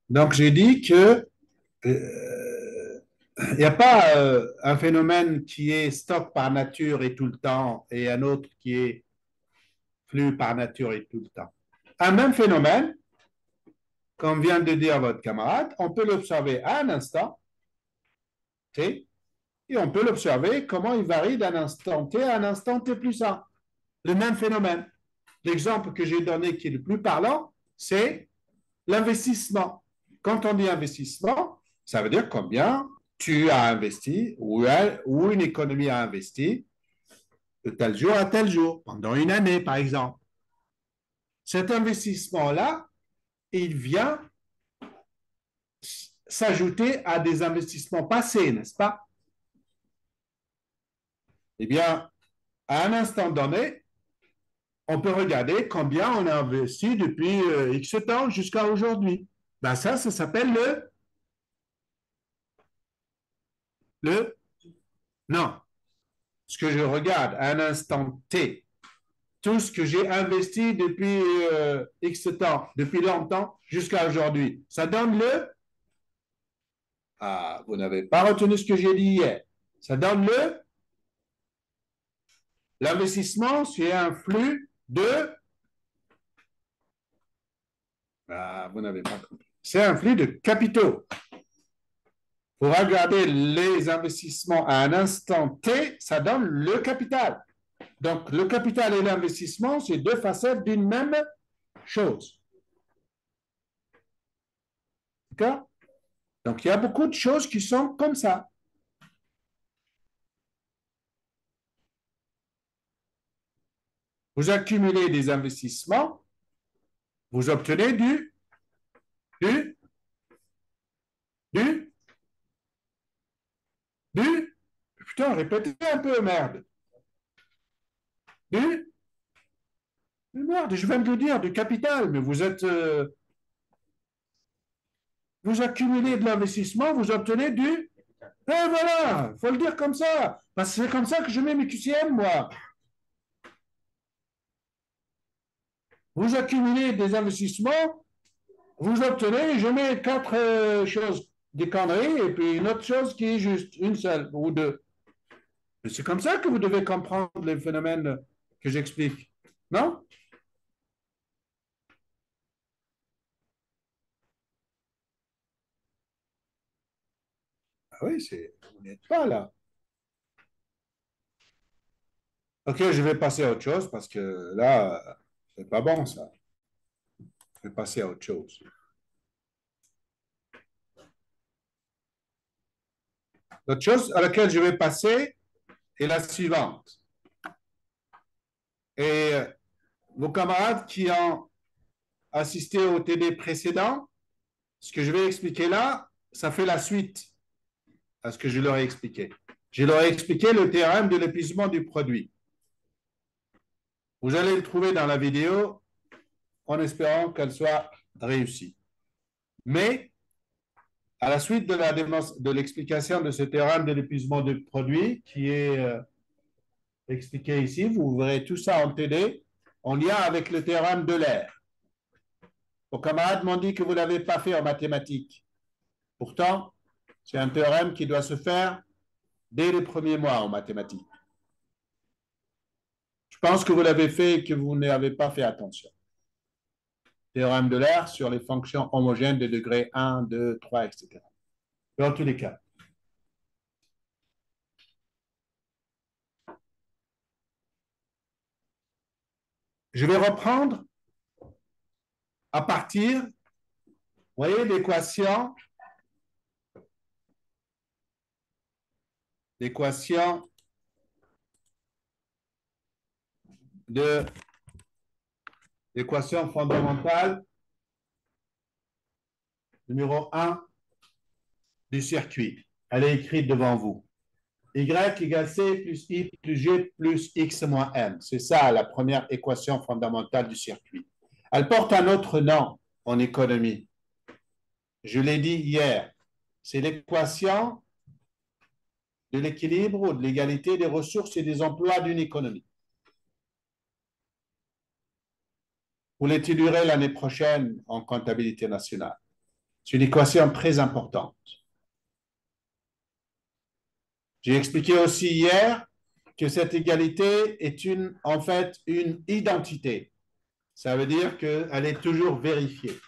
Donc, j'ai dit que il n'y a pas un phénomène qui est stock par nature et tout le temps et un autre qui est flux par nature et tout le temps. Un même phénomène, comme vient de dire votre camarade, on peut l'observer à un instant T et on peut l'observer comment il varie d'un instant T à un instant T plus 1. Le même phénomène. L'exemple que j'ai donné qui est le plus parlant, c'est l'investissement. Quand on dit investissement, ça veut dire combien tu as investi ou une économie a investi de tel jour à tel jour, pendant une année par exemple. Cet investissement-là, il vient s'ajouter à des investissements passés, n'est-ce pas? Eh bien, à un instant donné, on peut regarder combien on a investi depuis X temps jusqu'à aujourd'hui. Ben ça s'appelle le, non, ce que je regarde à un instant T, tout ce que j'ai investi depuis X temps, depuis longtemps jusqu'à aujourd'hui. Ça donne ah, vous n'avez pas retenu ce que j'ai dit hier. Ça donne l'investissement, c'est un flux ah, vous n'avez pas compris. C'est un flux de capitaux. Pour regarder les investissements à un instant T, ça donne le capital. Donc, le capital et l'investissement, c'est deux facettes d'une même chose. D'accord? Donc, il y a beaucoup de choses qui sont comme ça. Vous accumulez des investissements, vous obtenez du, du, du, putain, répétez un peu, merde. Du, merde, je viens de le dire, du capital, mais vous accumulez de l'investissement, vous obtenez et voilà, il faut le dire comme ça. Parce que c'est comme ça que je mets mes QCM, moi. Vous accumulez des investissements, vous obtenez, je mets quatre choses, des conneries, et puis une autre chose qui est juste, une seule ou deux. Mais c'est comme ça que vous devez comprendre les phénomènes que j'explique. Non? Ah oui, vous n'êtes pas là. Ok, je vais passer à autre chose parce que là, c'est pas bon ça. Je vais passer à autre chose. L'autre chose à laquelle je vais passer est la suivante. Et vos camarades qui ont assisté au TD précédent, ce que je vais expliquer là, ça fait la suite à ce que je leur ai expliqué. Je leur ai expliqué le théorème de l'épuisement du produit. Vous allez le trouver dans la vidéo en espérant qu'elle soit réussie. Mais à la suite de l'explication de ce théorème de l'épuisement du produit qui est expliqué ici, vous verrez tout ça en TD en lien avec le théorème de l'air. Vos camarades m'ont dit que vous ne l'avez pas fait en mathématiques. Pourtant, c'est un théorème qui doit se faire dès les premiers mois en mathématiques. Je pense que vous l'avez fait et que vous n'avez pas fait attention. Théorème de l'air sur les fonctions homogènes de degré 1, 2, 3, etc. Dans tous les cas. Je vais reprendre à partir, vous voyez, l'équation de l'équation fondamentale numéro 1 du circuit. Elle est écrite devant vous. Y égale C plus I plus G plus X moins M. C'est ça la première équation fondamentale du circuit. Elle porte un autre nom en économie. Je l'ai dit hier. C'est l'équation de l'équilibre ou de l'égalité des ressources et des emplois d'une économie. Vous l'étudierez l'année prochaine en comptabilité nationale. C'est une équation très importante. J'ai expliqué aussi hier que cette égalité est en fait une identité. Ça veut dire qu'elle est toujours vérifiée.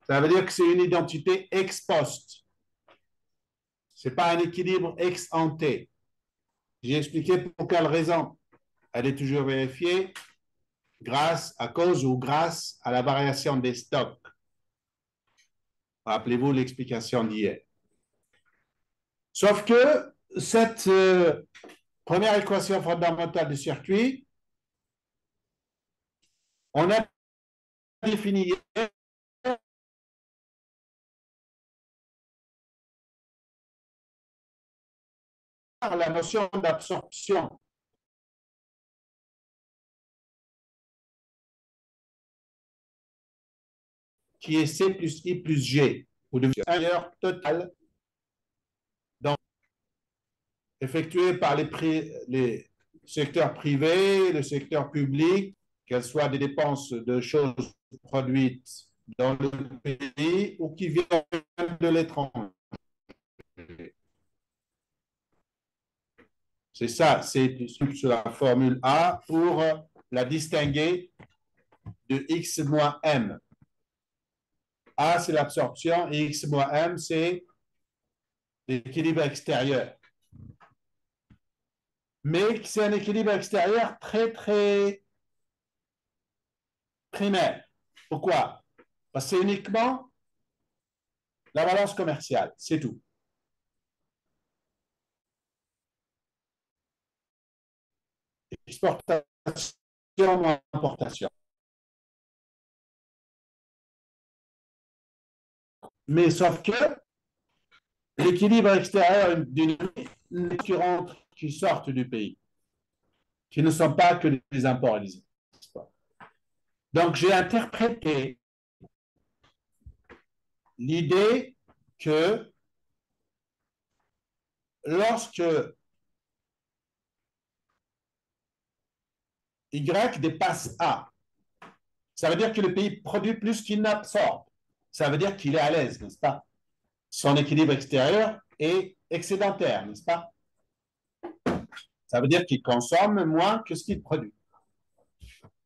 Ça veut dire que c'est une identité ex post. Ce n'est pas un équilibre ex ante. J'ai expliqué pour quelle raison. Elle est toujours vérifiée à cause ou grâce à la variation des stocks. Rappelez-vous l'explication d'hier. Sauf que cette première équation fondamentale du circuit, on a défini la notion d'absorption qui est C plus I plus G, ou de valeur totale effectuée par les secteurs privés, le secteur public, qu'elles soient des dépenses de choses produites dans le pays ou qui viennent de l'étranger. C'est ça, c'est sur la formule A pour la distinguer de X moins M. A, c'est l'absorption et X moins M, c'est l'équilibre extérieur. Mais c'est un équilibre extérieur très, très primaire. Pourquoi? Parce que c'est uniquement la balance commerciale, c'est tout. Exportation ou importation. Mais sauf que l'équilibre extérieur d'une qui sortent du pays, qui ne sont pas que des imports et des exports. Donc, j'ai interprété l'idée que lorsque Y dépasse A, ça veut dire que le pays produit plus qu'il n'absorbe. Ça veut dire qu'il est à l'aise, n'est-ce pas? Son équilibre extérieur est excédentaire, n'est-ce pas? Ça veut dire qu'il consomme moins que ce qu'il produit.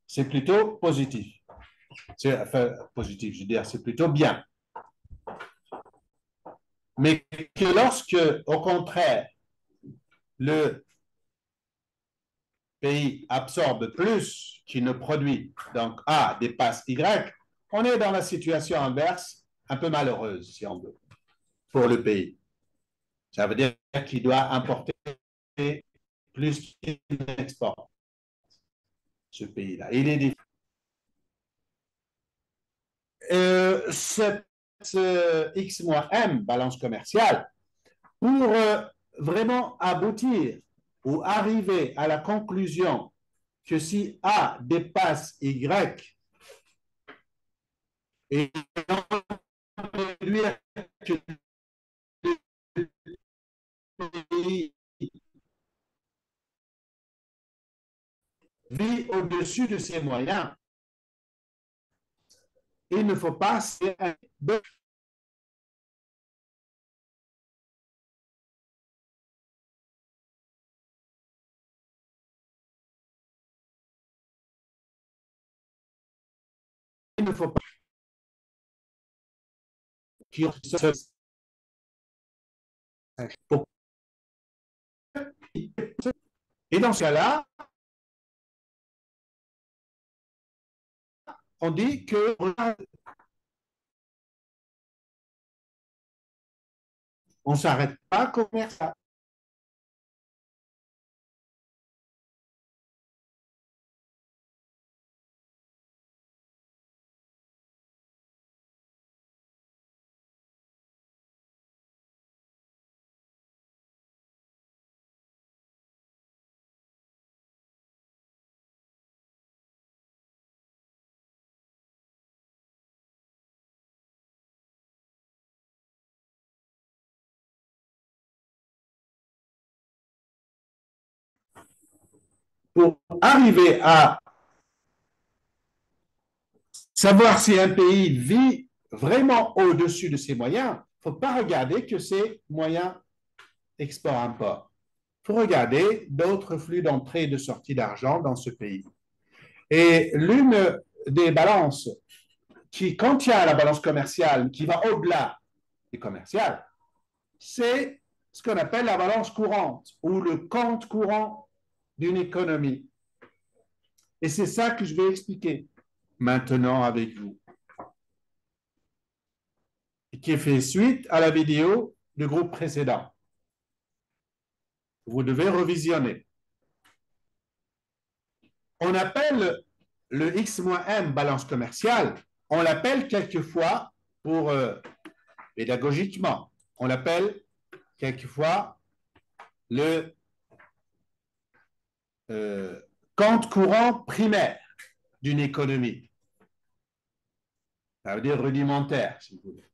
C'est plutôt positif. Enfin, positif, je veux dire, c'est plutôt bien. Mais que lorsque, au contraire, le pays absorbe plus qu'il ne produit, donc A dépasse Y, on est dans la situation inverse, un peu malheureuse, si on veut, pour le pays. Ça veut dire qu'il doit importer plus qu'il n'exporte, ce pays-là. Il est difficile. Cette X moins M, balance commerciale, pour vraiment aboutir ou arriver à la conclusion que si A dépasse Y et que le pays vit au-dessus de ses moyens, il ne faut pas il ne faut pas et dans ce cas-là, on dit que on ne s'arrête pas comme ça. Pour arriver à savoir si un pays vit vraiment au-dessus de ses moyens, il ne faut pas regarder que ses moyens export-import. Il faut regarder d'autres flux d'entrée et de sortie d'argent dans ce pays. Et l'une des balances qui contient la balance commerciale, qui va au-delà du commercial, c'est ce qu'on appelle la balance courante ou le compte courant d'une économie. Et c'est ça que je vais expliquer maintenant avec vous, qui fait suite à la vidéo du groupe précédent. Vous devez revisionner. On appelle le X-M balance commerciale, on l'appelle quelquefois, pour pédagogiquement, on l'appelle quelquefois le compte courant primaire d'une économie. Ça veut dire rudimentaire, si vous voulez.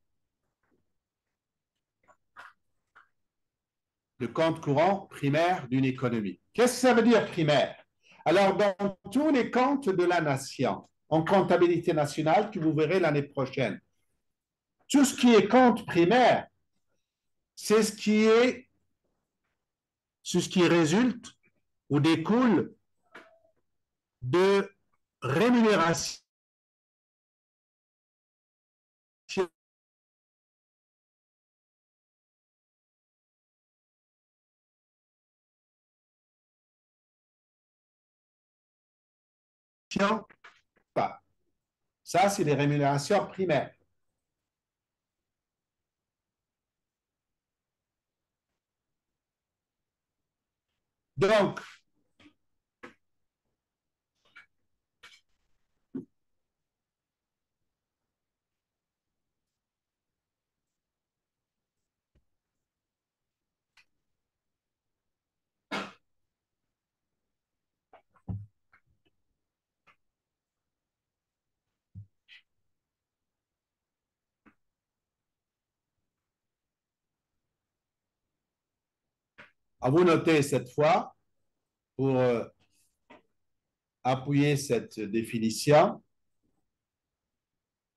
Le compte courant primaire d'une économie. Qu'est-ce que ça veut dire primaire? Alors, dans tous les comptes de la nation, en comptabilité nationale, que vous verrez l'année prochaine, tout ce qui est compte primaire, c'est ce qui résulte ou découle de rémunération pas. Ça, c'est les rémunérations primaires. Donc, à vous noter cette fois pour appuyer cette définition.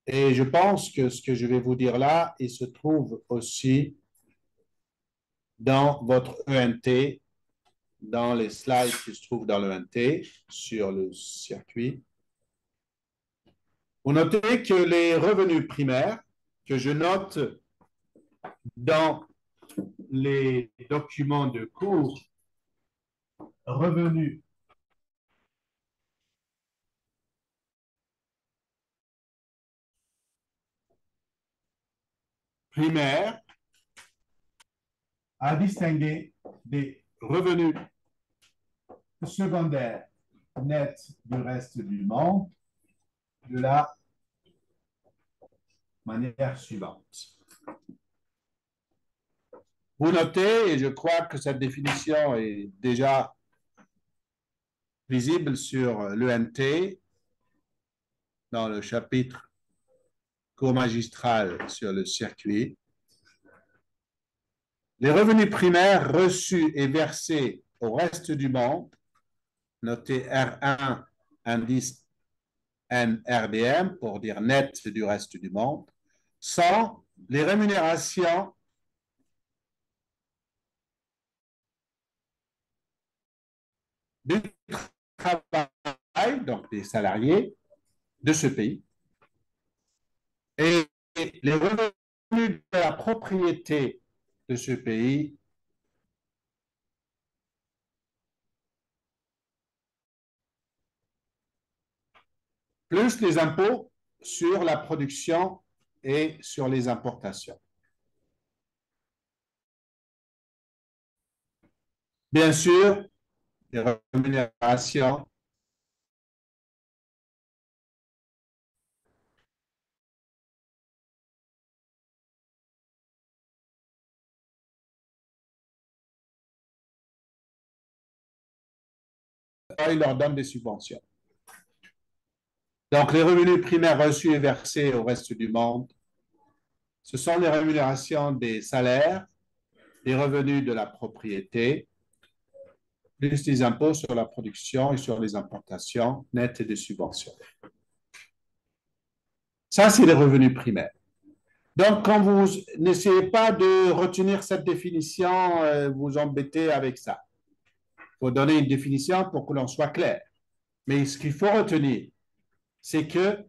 Et je pense que ce que je vais vous dire là, il se trouve aussi dans votre ENT, dans les slides qui se trouvent dans l'ENT sur le circuit. Vous notez que les revenus primaires que je note dans les documents de cours, revenus primaires à distinguer des revenus secondaires nets du reste du monde de la manière suivante. Vous notez, et je crois que cette définition est déjà visible sur l'ENT, dans le chapitre cours magistral sur le circuit. Les revenus primaires reçus et versés au reste du monde, noté R1, indice NRDM, pour dire net du reste du monde, sont les rémunérations du travail, donc des salariés de ce pays, et les revenus de la propriété de ce pays plus les impôts sur la production et sur les importations. Bien sûr, les rémunérations ils leur donnent des subventions. Donc, les revenus primaires reçus et versés au reste du monde, ce sont les rémunérations des salaires, des revenus de la propriété, plus les impôts sur la production et sur les importations nettes et des subventions. Ça, c'est les revenus primaires. Donc, quand vous n'essayez pas de retenir cette définition, vous embêtez avec ça. Il faut donner une définition pour que l'on soit clair. Mais ce qu'il faut retenir, c'est que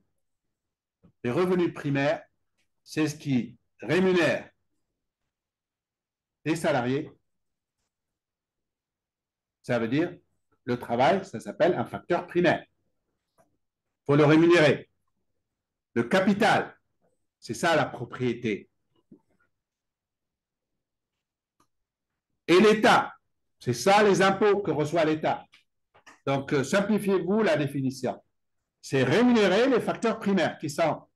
les revenus primaires, c'est ce qui rémunère les salariés. Ça veut dire le travail, ça s'appelle un facteur primaire. Il faut le rémunérer. Le capital, c'est ça la propriété. Et l'État, c'est ça les impôts que reçoit l'État. Donc, simplifiez-vous la définition. C'est rémunérer les facteurs primaires qui sont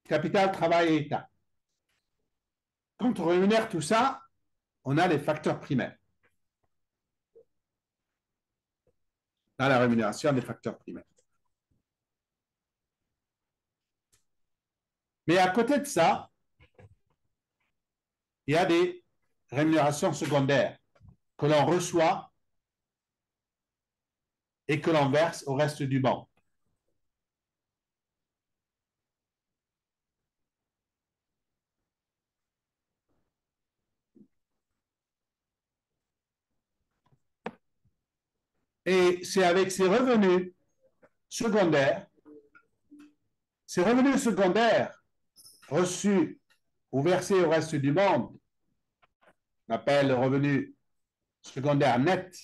capital, travail et État. Quand on rémunère tout ça, on a les facteurs primaires. On a la rémunération des facteurs primaires. Mais à côté de ça, il y a des rémunérations secondaires que l'on reçoit et que l'on verse au reste du monde. Et c'est avec secondaires, ces revenus secondaires reçus ou versés au reste du monde, on appelle le revenu secondaire net,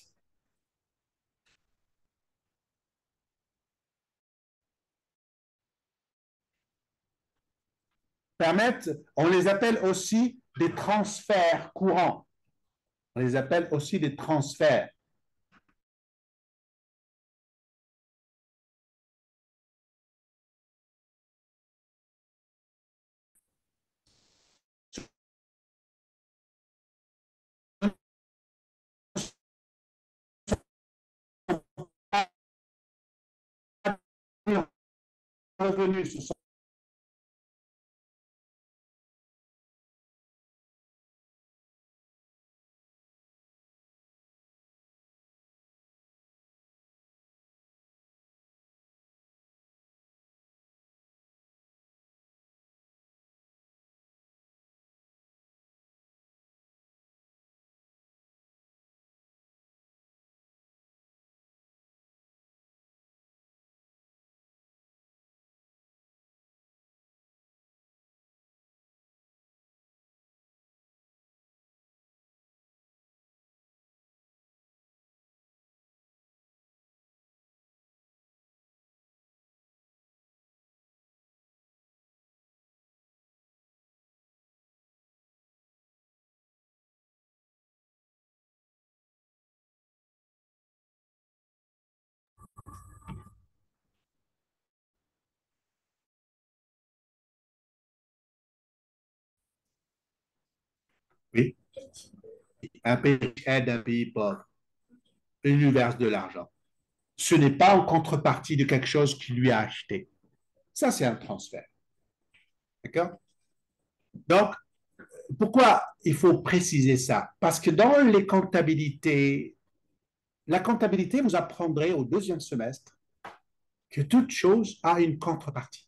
permettent, on les appelle aussi des transferts courants. On les appelle aussi des transferts. Revenus, ce sont oui, un pays aide un pays pauvre, il lui verse de l'argent. Ce n'est pas en contrepartie de quelque chose qu'il lui a acheté. Ça, c'est un transfert. D'accord? Donc, pourquoi il faut préciser ça? Parce que dans les comptabilités, la comptabilité, vous apprendrez au deuxième semestre que toute chose a une contrepartie.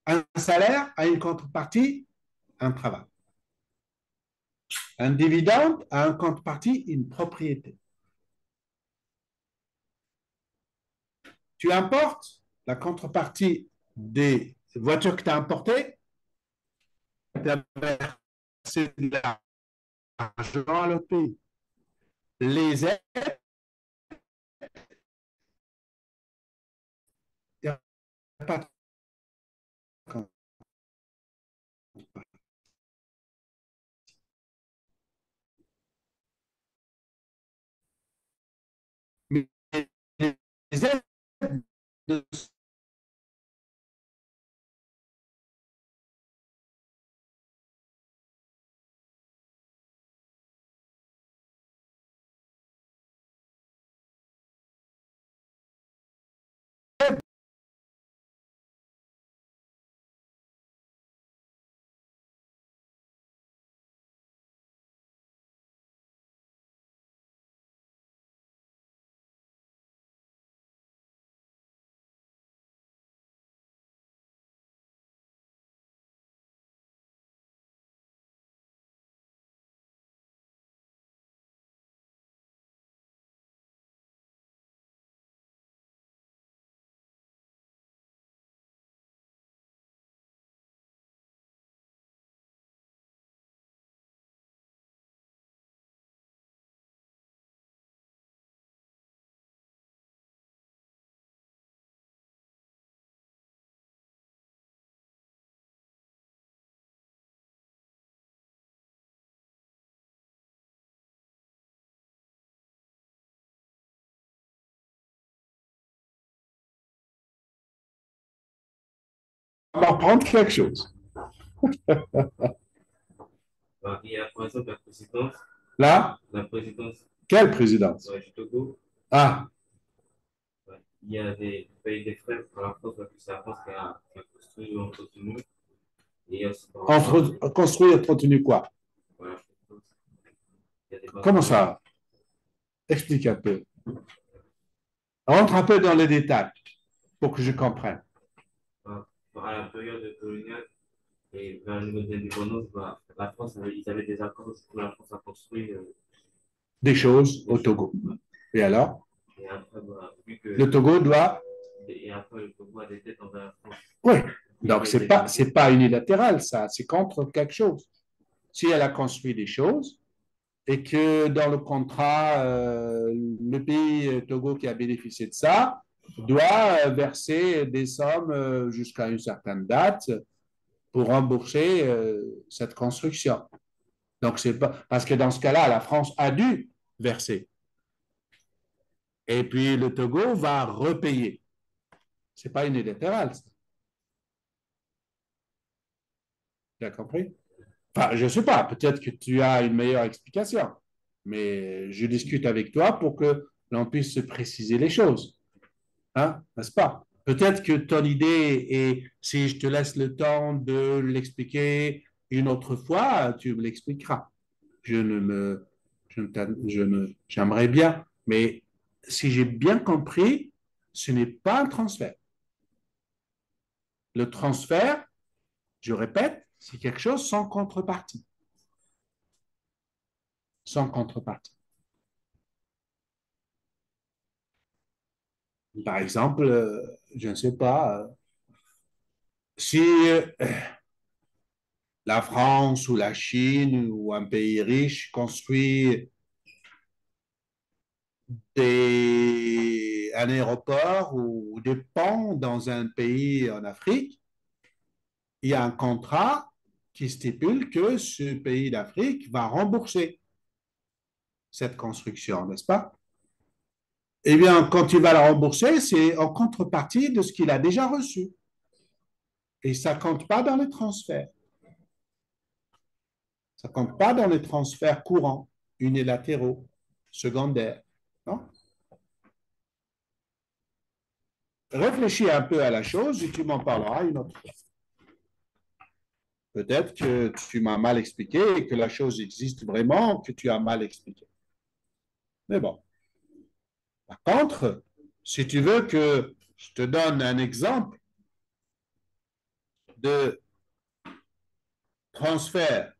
Un salaire a une contrepartie, un travail. Un dividende a une contrepartie, une propriété. Tu importes la contrepartie des voitures que tu as importées, tu as versé de l'argent à l'autre pays. Les aides, il n'y a pas de mais les aides de m'apprendre quelque chose. Bah, il y a par exemple Là, la présidence quelle présidence? du Togo. Ah, Ouais. Il y a des pays des frères pour la France, parce que c'est la France qui a construit ou entretenu. Et il y a aussi par rapport à construire, entretenir quoi? voilà, il y a des Comment bâtiments. ça? Explique un peu. Rentre un peu dans les détails pour que je comprenne. À la période coloniale et vers le niveau de l'indépendance, bah, la France, ils avaient des accords où la France a construit Des choses des au choses. Togo. Ouais. Et alors, Et après, bah, vu le que Togo doit. et après, le Togo a des dettes envers la France. Oui. Il y Donc, avait des c'est impôts. pas unilatéral, ça. C'est contre quelque chose. Si elle a construit des choses et que dans le contrat, le pays Togo qui a bénéficié de ça doit verser des sommes jusqu'à une certaine date pour rembourser cette construction. Donc, c'est pas parce que dans ce cas-là, la France a dû verser. Et puis le Togo va repayer. C'est pas unilatéral, ça. Tu as compris? Enfin, je ne sais pas, peut-être que tu as une meilleure explication, mais je discute avec toi pour que l'on puisse se préciser les choses, hein, n'est-ce pas? Peut-être que ton idée est, si je te laisse le temps de l'expliquer une autre fois, tu me l'expliqueras. Je ne me, je ne, j'aimerais bien, mais si j'ai bien compris, ce n'est pas un transfert. Le transfert, je répète, c'est quelque chose sans contrepartie. Sans contrepartie. Par exemple, je ne sais pas, si la France ou la Chine ou un pays riche construit un aéroport ou des ponts dans un pays en Afrique, il y a un contrat qui stipule que ce pays d'Afrique va rembourser cette construction, n'est-ce pas? Eh bien, quand il va la rembourser, c'est en contrepartie de ce qu'il a déjà reçu. Et ça ne compte pas dans les transferts. Ça ne compte pas dans les transferts courants, unilatéraux, secondaires. Non? Réfléchis un peu à la chose et tu m'en parleras une autre fois. Peut-être que tu m'as mal expliqué et que la chose existe vraiment, que tu as mal expliqué. Mais bon, par contre, si tu veux que je te donne un exemple de transfert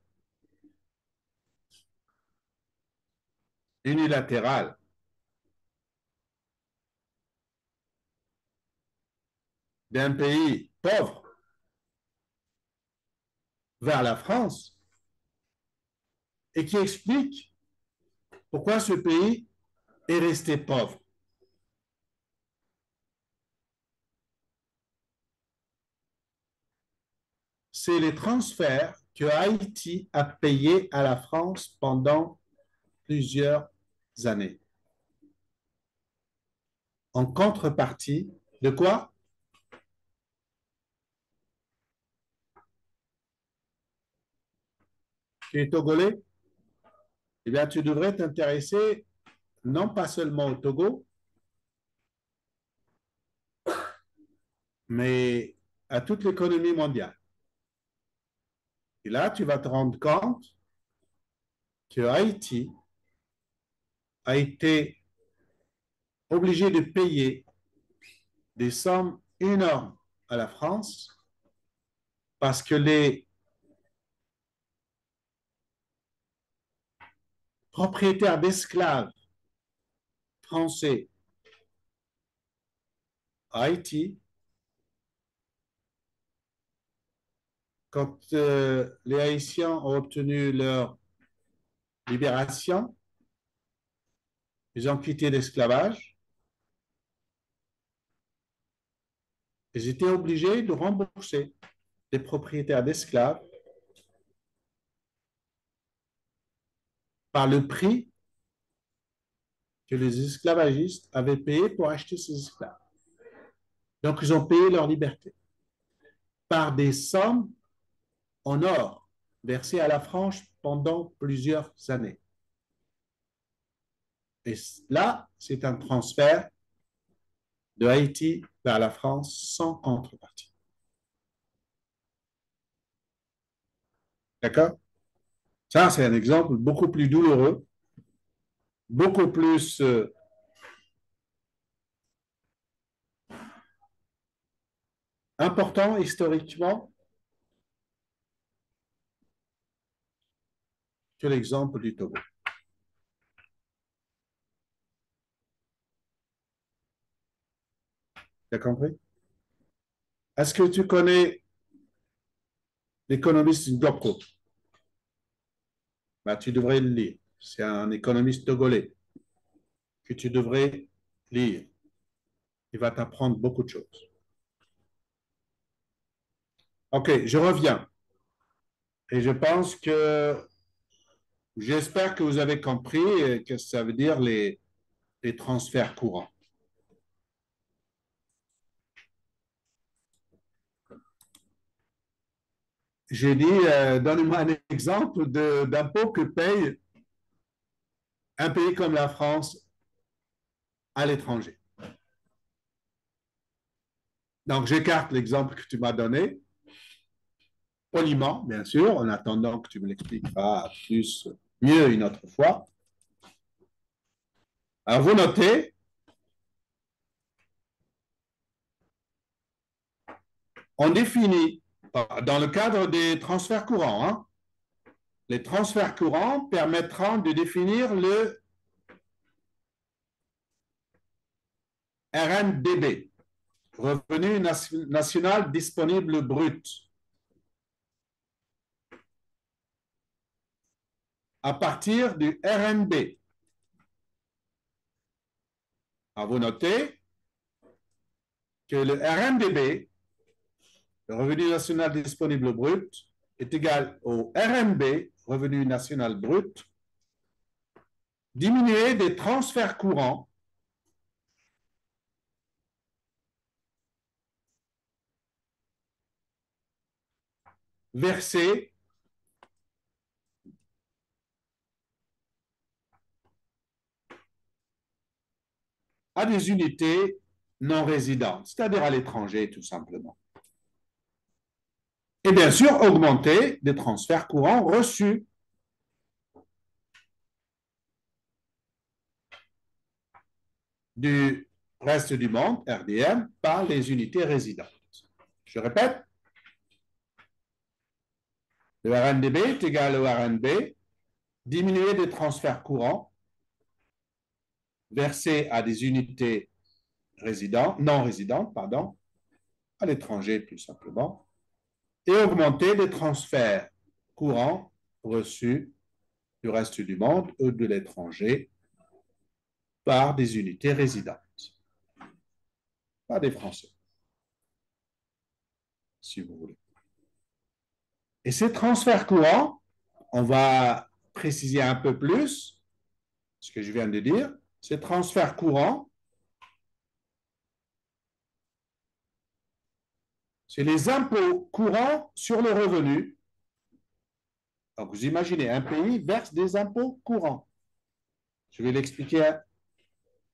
unilatéral d'un pays pauvre vers la France et qui explique pourquoi ce pays est resté pauvre. C'est les transferts que Haïti a payés à la France pendant plusieurs années. En contrepartie de quoi? Tu es togolais? Eh bien, tu devrais t'intéresser non pas seulement au Togo, mais à toute l'économie mondiale. Et là, tu vas te rendre compte que Haïti a été obligé de payer des sommes énormes à la France parce que les propriétaires d'esclaves français à Haïti, quand les Haïtiens ont obtenu leur libération, ils ont quitté l'esclavage, ils étaient obligés de rembourser les propriétaires d'esclaves par le prix que les esclavagistes avaient payé pour acheter ces esclaves. Donc, ils ont payé leur liberté. par des sommes en or versées à la France pendant plusieurs années. Et là, c'est un transfert de Haïti vers la France sans contrepartie. D'accord? Ça, c'est un exemple beaucoup plus douloureux, beaucoup plus important historiquement que l'exemple du Togo. Tu as compris? Est-ce que tu connais l'économiste Ngoko? Ben, tu devrais le lire. C'est un économiste togolais que tu devrais lire. Il va t'apprendre beaucoup de choses. OK, je reviens. Et je pense que, j'espère que vous avez compris que ça veut dire les transferts courants. J'ai dit, donnez-moi un exemple d'impôt que paye un pays comme la France à l'étranger. Donc, j'écarte l'exemple que tu m'as donné, poliment, bien sûr, en attendant que tu me l'expliqueras plus, mieux une autre fois. Alors, vous notez, on définit, dans le cadre des transferts courants, hein, les transferts courants permettront de définir le RNDB, revenu national disponible brut, à partir du RNB. Alors, vous notez que le RNDB, le revenu national disponible brut, est égal au RNB, revenu national brut, diminué des transferts courants versés à des unités non résidentes, c'est-à-dire à l'étranger tout simplement. Et bien sûr, augmenter des transferts courants reçus du reste du monde, RDM, par les unités résidentes. Je répète, le RNDB est égal au RNB, diminué des transferts courants versés à des unités non résidentes, pardon, à l'étranger tout simplement, et augmenter des transferts courants reçus du reste du monde ou de l'étranger par des unités résidentes, pas des Français, si vous voulez. Et ces transferts courants, on va préciser un peu plus ce que je viens de dire. Ces transferts courants, c'est les impôts courants sur le revenu. Donc, vous imaginez, un pays verse des impôts courants. Je vais l'expliquer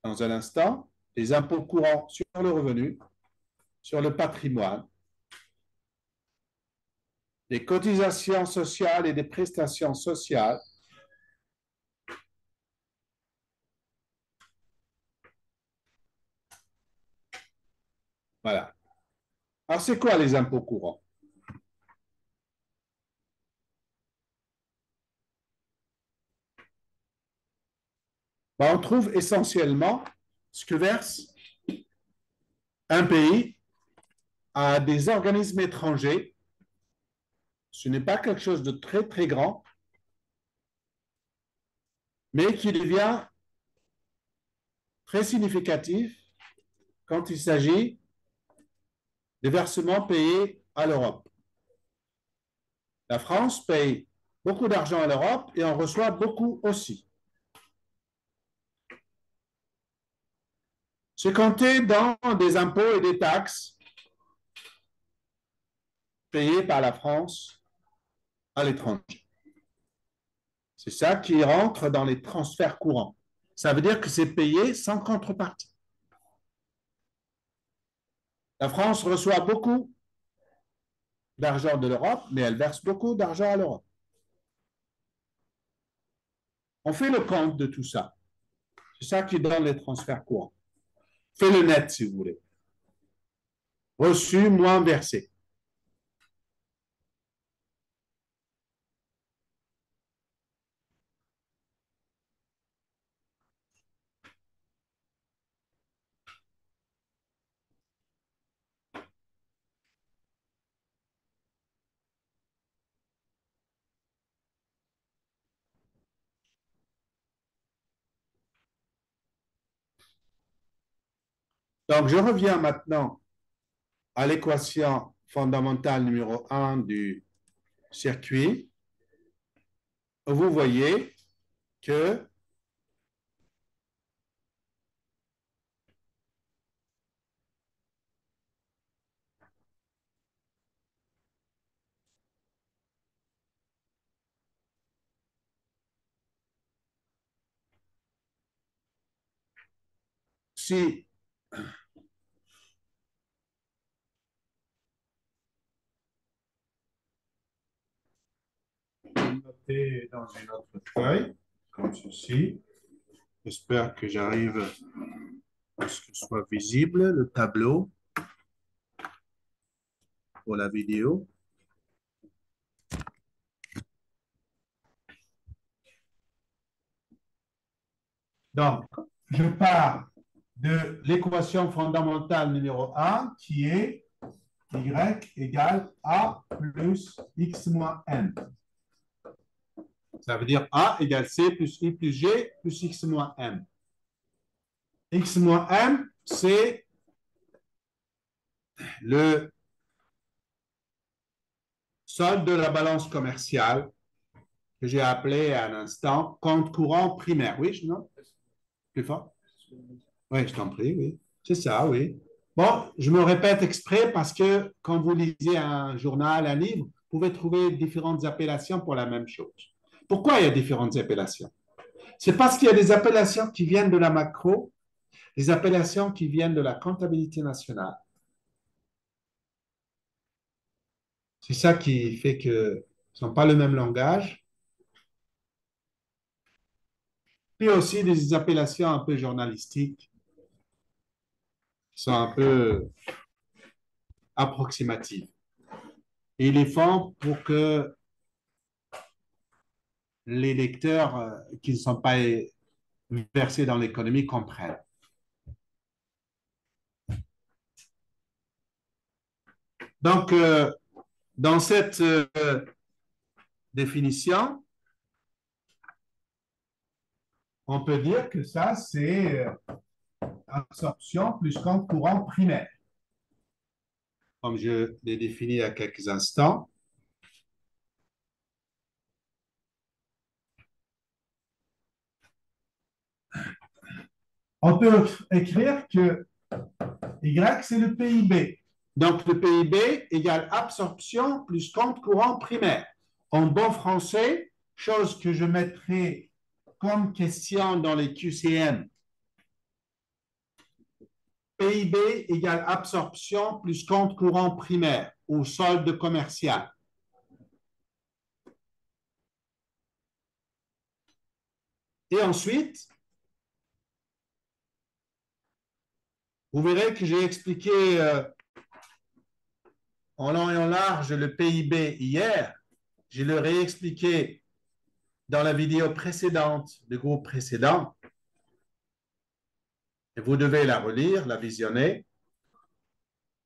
dans un instant. Les impôts courants sur le revenu, sur le patrimoine, des cotisations sociales et des prestations sociales. Voilà. Alors, c'est quoi les impôts courants? Ben, on trouve essentiellement ce que verse un pays à des organismes étrangers. Ce n'est pas quelque chose de très, très grand, mais qui devient très significatif quand il s'agit des versements payés à l'Europe. La France paye beaucoup d'argent à l'Europe et en reçoit beaucoup aussi. C'est compté dans des impôts et des taxes payé par la France à l'étranger. C'est ça qui rentre dans les transferts courants. Ça veut dire que c'est payé sans contrepartie. La France reçoit beaucoup d'argent de l'Europe, mais elle verse beaucoup d'argent à l'Europe. On fait le compte de tout ça. C'est ça qui donne les transferts courants. Fait le net, si vous voulez. Reçu moins versé. Donc, je reviens maintenant à l'équation fondamentale numéro 1 du circuit. Vous voyez que si noté dans une autre feuille, comme ceci, j'espère que j'arrive à ce que ce soit visible, le tableau pour la vidéo. Donc, je pars de l'équation fondamentale numéro 1 qui est y égale a plus x moins m. Ça veut dire a égale c plus i plus g plus x moins m. X moins m, c'est le solde de la balance commerciale que j'ai appelé à l'instant compte courant primaire. Oui, non? Plus fort? Oui, je t'en prie, oui. C'est ça, oui. Bon, je me répète exprès parce que quand vous lisez un journal, un livre, vous pouvez trouver différentes appellations pour la même chose. Pourquoi il y a différentes appellations? C'est parce qu'il y a des appellations qui viennent de la macro, des appellations qui viennent de la comptabilité nationale. C'est ça qui fait que ce ne sont pas le même langage. Puis aussi des appellations un peu journalistiques, qui sont un peu approximatives. Et ils les font pour que les lecteurs qui ne sont pas versés dans l'économie comprennent. Donc, dans cette définition, on peut dire que ça, c'est absorption plus compte courant primaire. Comme je l'ai défini il y a quelques instants. On peut écrire que Y, c'est le PIB. Donc, le PIB égale absorption plus compte courant primaire. En bon français, chose que je mettrai comme question dans les QCM. PIB égale absorption plus compte courant primaire ou solde commercial. Et ensuite, vous verrez que j'ai expliqué en long et en large le PIB hier. Je le réexpliqué dans la vidéo précédente du groupe précédent. Et vous devez la relire, la visionner.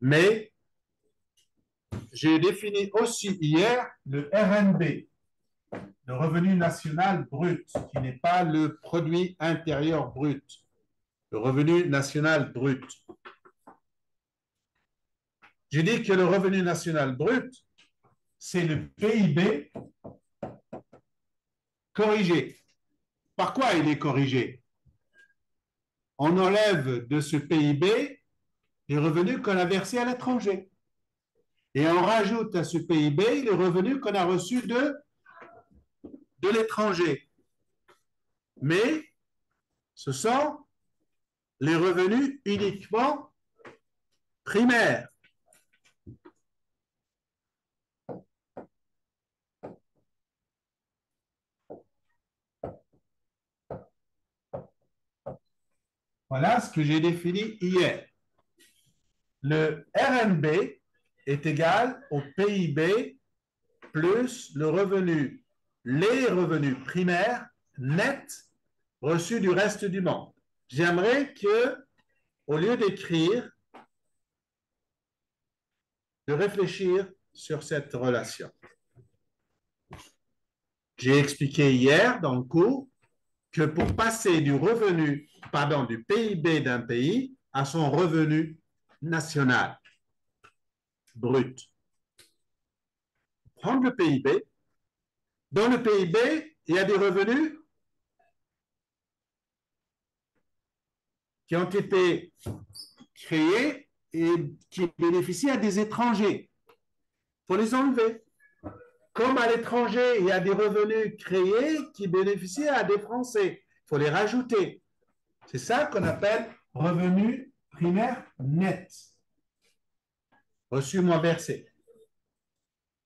Mais j'ai défini aussi hier le RNB, le revenu national brut, qui n'est pas le produit intérieur brut, le revenu national brut. J'ai dit que le revenu national brut, c'est le PIB corrigé. Par quoi il est corrigé? On enlève de ce PIB les revenus qu'on a versés à l'étranger. Et on rajoute à ce PIB les revenus qu'on a reçus de l'étranger. Mais ce sont les revenus uniquement primaires. Voilà ce que j'ai défini hier. Le RNB est égal au PIB plus les revenus primaires nets reçus du reste du monde. J'aimerais que, au lieu d'écrire, de réfléchir sur cette relation. J'ai expliqué hier dans le cours que pour passer du PIB d'un pays à son revenu national brut, prendre le PIB. Dans le PIB, il y a des revenus qui ont été créés et qui bénéficient à des étrangers. Il faut les enlever. Comme à l'étranger, il y a des revenus créés qui bénéficient à des Français. Il faut les rajouter. C'est ça qu'on appelle revenu primaire net, reçu moins versé.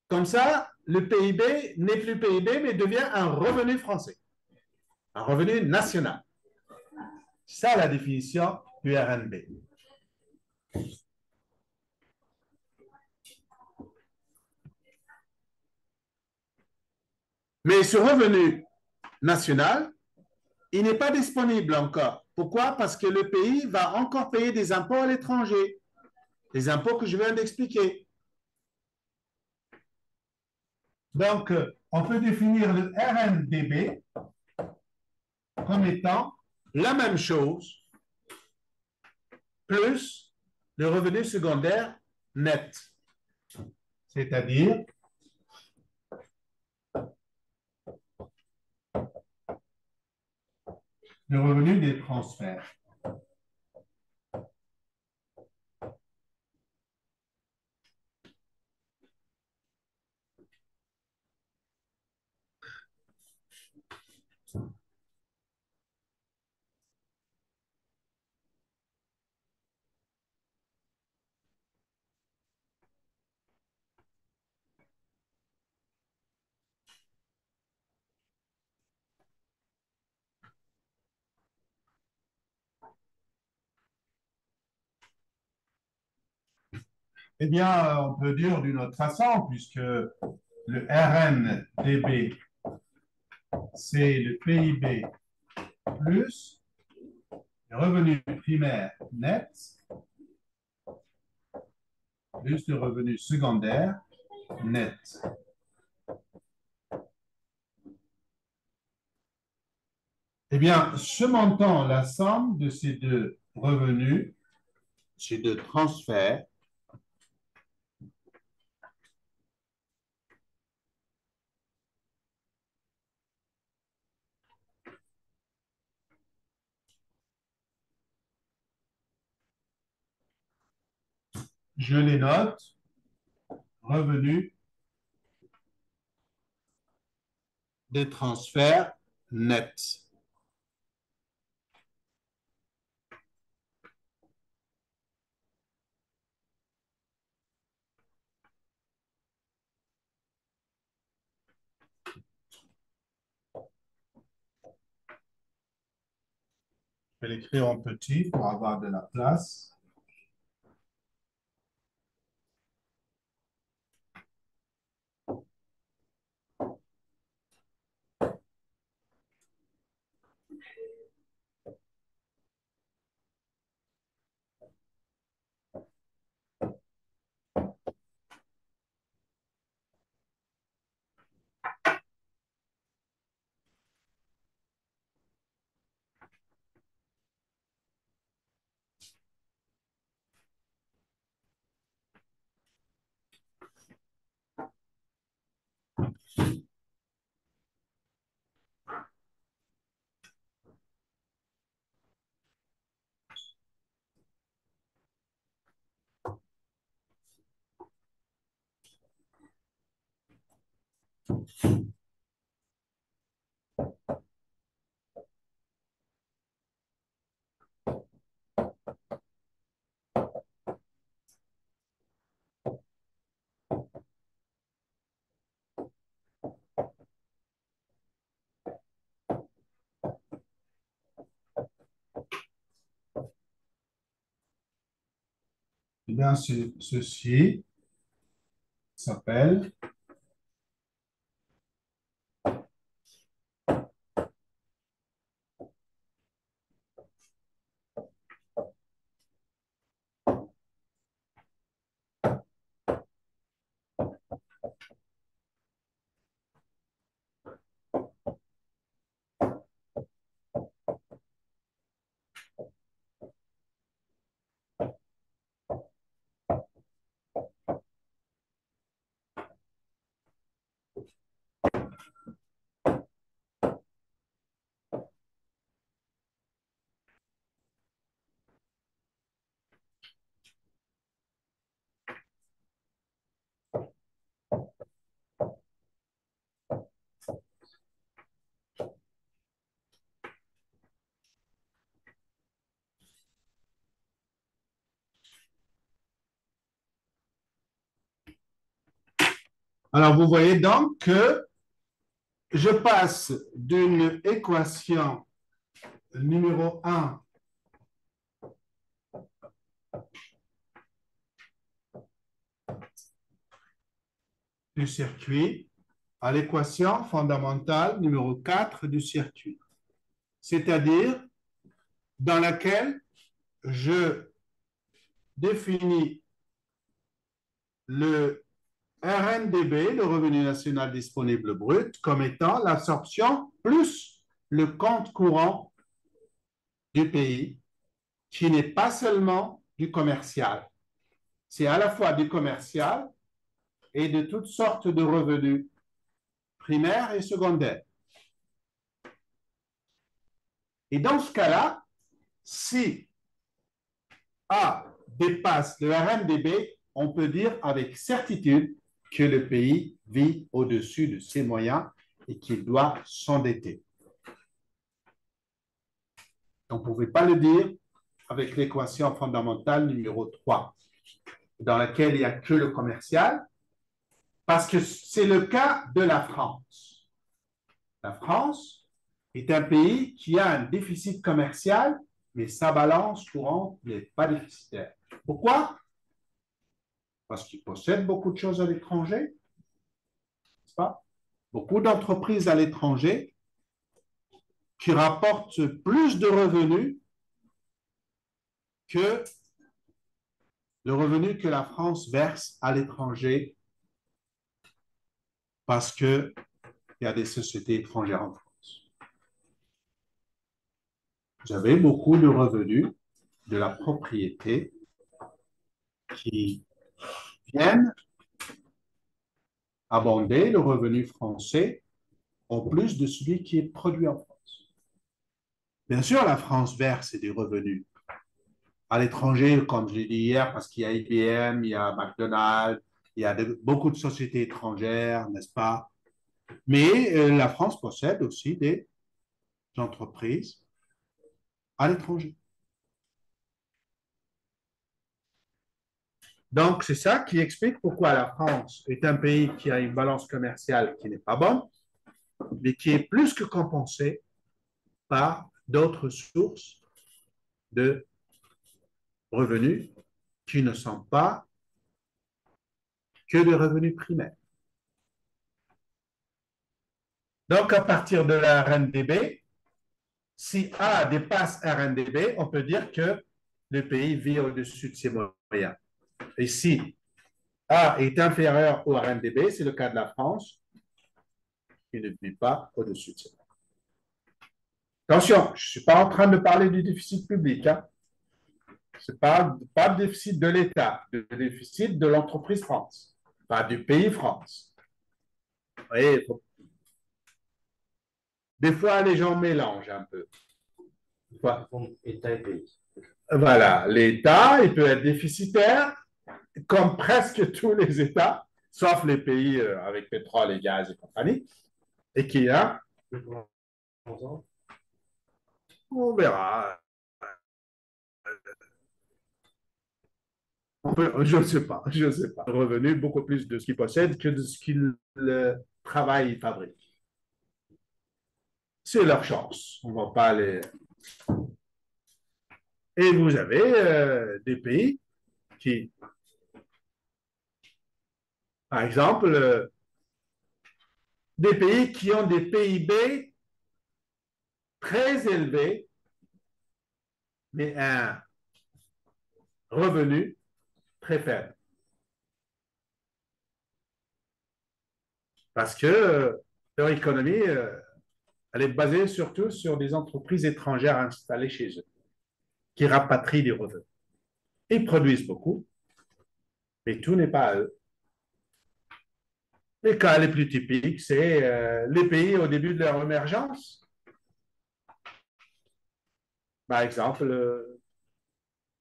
Comme ça, le PIB n'est plus PIB, mais devient un revenu français, un revenu national. C'est ça la définition du RNB. Mais ce revenu national, il n'est pas disponible encore. Pourquoi? Parce que le pays va encore payer des impôts à l'étranger, les impôts que je viens d'expliquer. Donc, on peut définir le RNDB comme étant la même chose, plus le revenu secondaire net. C'est-à-dire le revenu des transferts. Eh bien, on peut dire d'une autre façon, puisque le RNDB, c'est le PIB plus le revenu primaire net plus le revenu secondaire net. Eh bien, ce montant, la somme de ces deux revenus, ces deux transferts, je les note, revenus des transferts nets. Je vais l'écrire en petit pour avoir de la place. Eh bien, ceci s'appelle Alors, vous voyez donc que je passe d'une équation numéro un du circuit à l'équation fondamentale numéro 4 du circuit, c'est-à-dire dans laquelle je définis le RNDB, le revenu national disponible brut, comme étant l'absorption plus le compte courant du pays, qui n'est pas seulement du commercial. C'est à la fois du commercial et de toutes sortes de revenus primaires et secondaires. Et dans ce cas-là, si A dépasse le RNDB, on peut dire avec certitude que le pays vit au-dessus de ses moyens et qu'il doit s'endetter. On ne pouvait pas le dire avec l'équation fondamentale numéro 3, dans laquelle il n'y a que le commercial, parce que c'est le cas de la France. La France est un pays qui a un déficit commercial, mais sa balance courante n'est pas déficitaire. Pourquoi? Parce qu'il possède beaucoup de choses à l'étranger, n'est-ce pas? Beaucoup d'entreprises à l'étranger qui rapportent plus de revenus que le revenu que la France verse à l'étranger parce qu'il y a des sociétés étrangères en France. Vous avez beaucoup de revenus de la propriété qui viennent abonder le revenu français en plus de celui qui est produit en France. Bien sûr, la France verse des revenus à l'étranger, comme je l'ai dit hier, parce qu'il y a IBM, il y a McDonald's, il y a beaucoup de sociétés étrangères, n'est-ce pas? Mais la France possède aussi des entreprises à l'étranger. Donc, c'est ça qui explique pourquoi la France est un pays qui a une balance commerciale qui n'est pas bonne, mais qui est plus que compensée par d'autres sources de revenus qui ne sont pas que des revenus primaires. Donc, à partir de la RNDB, si A dépasse RNDB, on peut dire que le pays vit au-dessus de ses moyens. Et si A est inférieur au RNDB, c'est le cas de la France, qui ne vit pas au-dessus de ses moyens. Attention, je ne suis pas en train de parler du déficit public. Hein. Ce n'est pas le déficit de l'État, le déficit de l'entreprise France, pas du pays France. Vous voyez, des fois, les gens mélangent un peu. État et pays. Voilà, l'État, il peut être déficitaire, comme presque tous les États, sauf les pays avec pétrole et gaz et compagnie, et qui a, on verra. Je ne sais pas, je ne sais pas. Revenu beaucoup plus de ce qu'ils possèdent que de ce qu'ils travaillent et fabriquent. C'est leur chance. On ne va pas les. Et vous avez des pays qui, par exemple, des pays qui ont des PIB très élevés, mais un revenu très faible. Parce que leur économie, elle est basée surtout sur des entreprises étrangères installées chez eux, qui rapatrient des revenus. Ils produisent beaucoup, mais tout n'est pas à eux. Les cas les plus typiques, c'est les pays au début de leur émergence. Par exemple,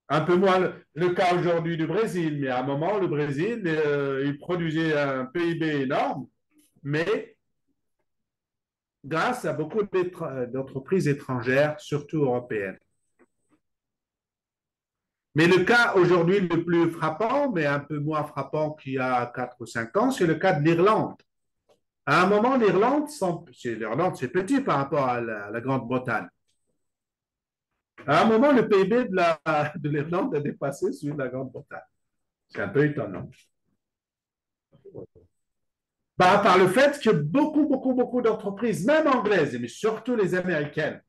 un peu moins le cas aujourd'hui du Brésil, mais à un moment, le Brésil, il produisait un PIB énorme, mais grâce à beaucoup d'entreprises étrangères, surtout européennes. Mais le cas aujourd'hui le plus frappant, mais un peu moins frappant qu'il y a 4 ou 5 ans, c'est le cas de l'Irlande. À un moment, l'Irlande, c'est petit par rapport à la Grande-Bretagne. À un moment, le PIB de l'Irlande a dépassé celui de la Grande-Bretagne. C'est un peu étonnant. Bah, par le fait que beaucoup d'entreprises, même anglaises, mais surtout les américaines,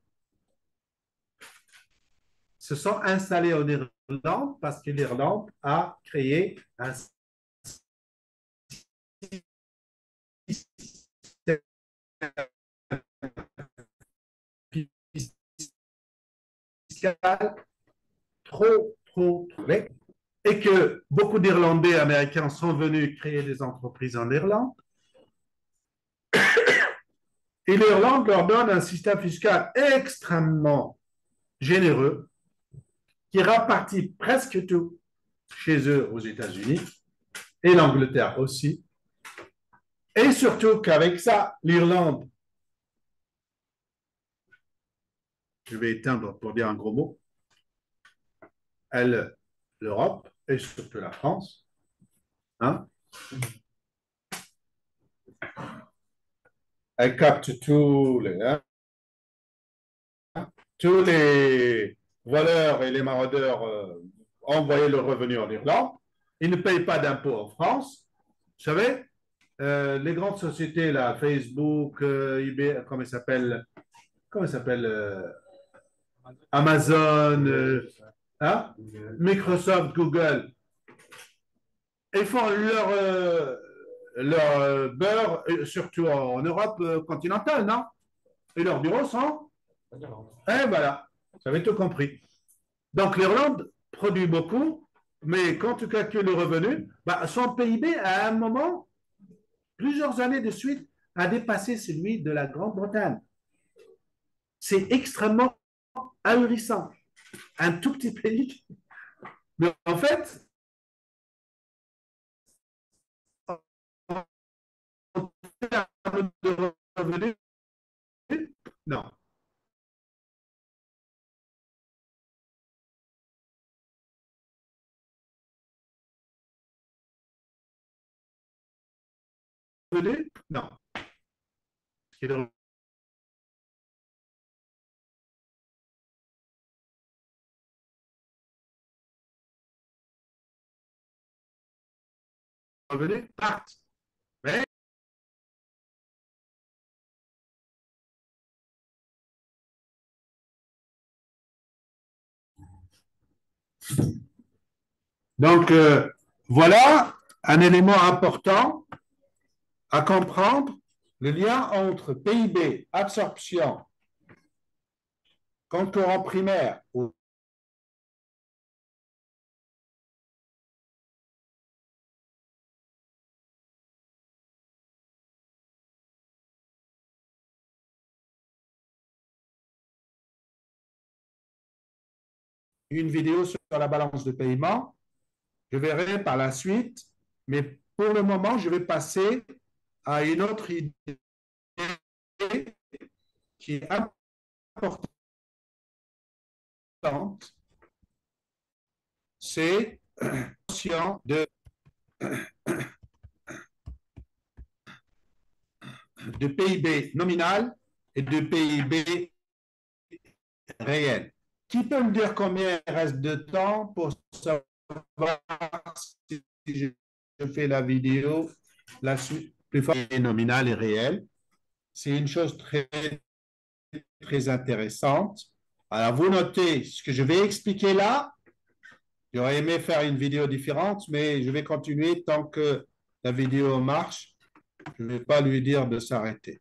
se sont installées en Irlande parce que l'Irlande a créé un système fiscal trop et que beaucoup d'Irlandais américains sont venus créer des entreprises en Irlande. Et l'Irlande leur donne un système fiscal extrêmement généreux qui répartit presque tout chez eux aux États-Unis et l'Angleterre aussi. Et surtout qu'avec ça, l'Irlande, je vais éteindre pour dire un gros mot, elle, l'Europe et surtout la France, hein, elle capte tous les voleurs et les maraudeurs envoyer le revenu en Irlande. Ils ne payent pas d'impôts en France. Vous savez, les grandes sociétés, là, Facebook, eBay, comment il s'appelle Amazon, hein, Microsoft, Google, ils font leur beurre, surtout en Europe continentale, non? Et leurs bureaux sont. Et voilà, vous avez tout compris. Donc l'Irlande produit beaucoup, mais quand tu calcules le revenu, bah, son PIB, à un moment, plusieurs années de suite, a dépassé celui de la Grande-Bretagne. C'est extrêmement ahurissant. Un tout petit pays. Mais en fait, en termes de revenus, non. Revenus, non. Le revenu partent. Mais donc, voilà un élément important à comprendre, le lien entre PIB, absorption, concurrent primaire ou une vidéo sur la balance de paiement. Je verrai par la suite, mais pour le moment, je vais passer à une autre idée qui est importante, c'est la notion de PIB nominal et de PIB réel. Qui peut me dire combien il reste de temps pour savoir si je fais la vidéo, la suite plus forte nominale et réelle? C'est une chose très, très intéressante. Alors, vous notez ce que je vais expliquer là. J'aurais aimé faire une vidéo différente, mais je vais continuer tant que la vidéo marche. Je ne vais pas lui dire de s'arrêter.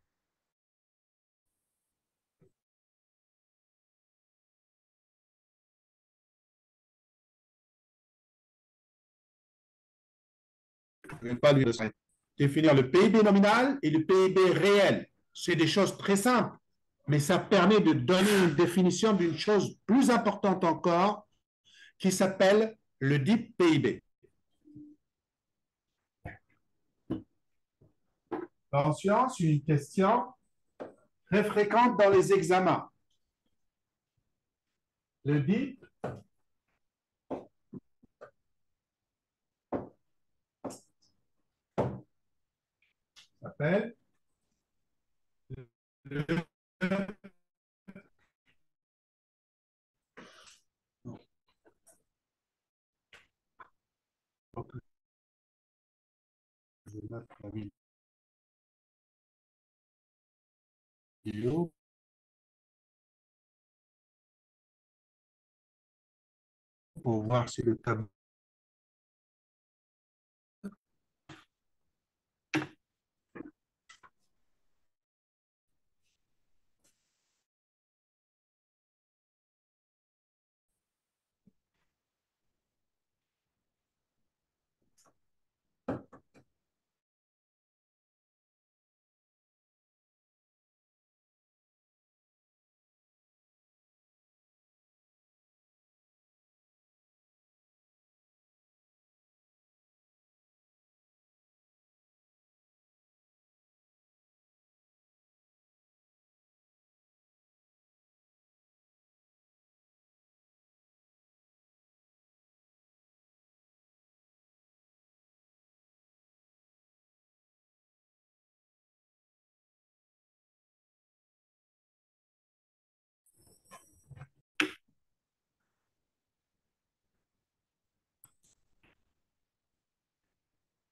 Je ne vais pas lui dire de s'arrêter. Définir le PIB nominal et le PIB réel. C'est des choses très simples, mais ça permet de donner une définition d'une chose plus importante encore qui s'appelle le dit PIB. Attention, c'est une question très fréquente dans les examens. Le dit s'appelle le je vais mettre la vidéo pour voir si le tableau.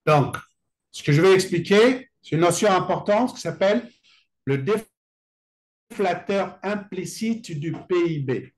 Donc, ce que je vais expliquer, c'est une notion importante qui s'appelle le déflateur implicite du PIB.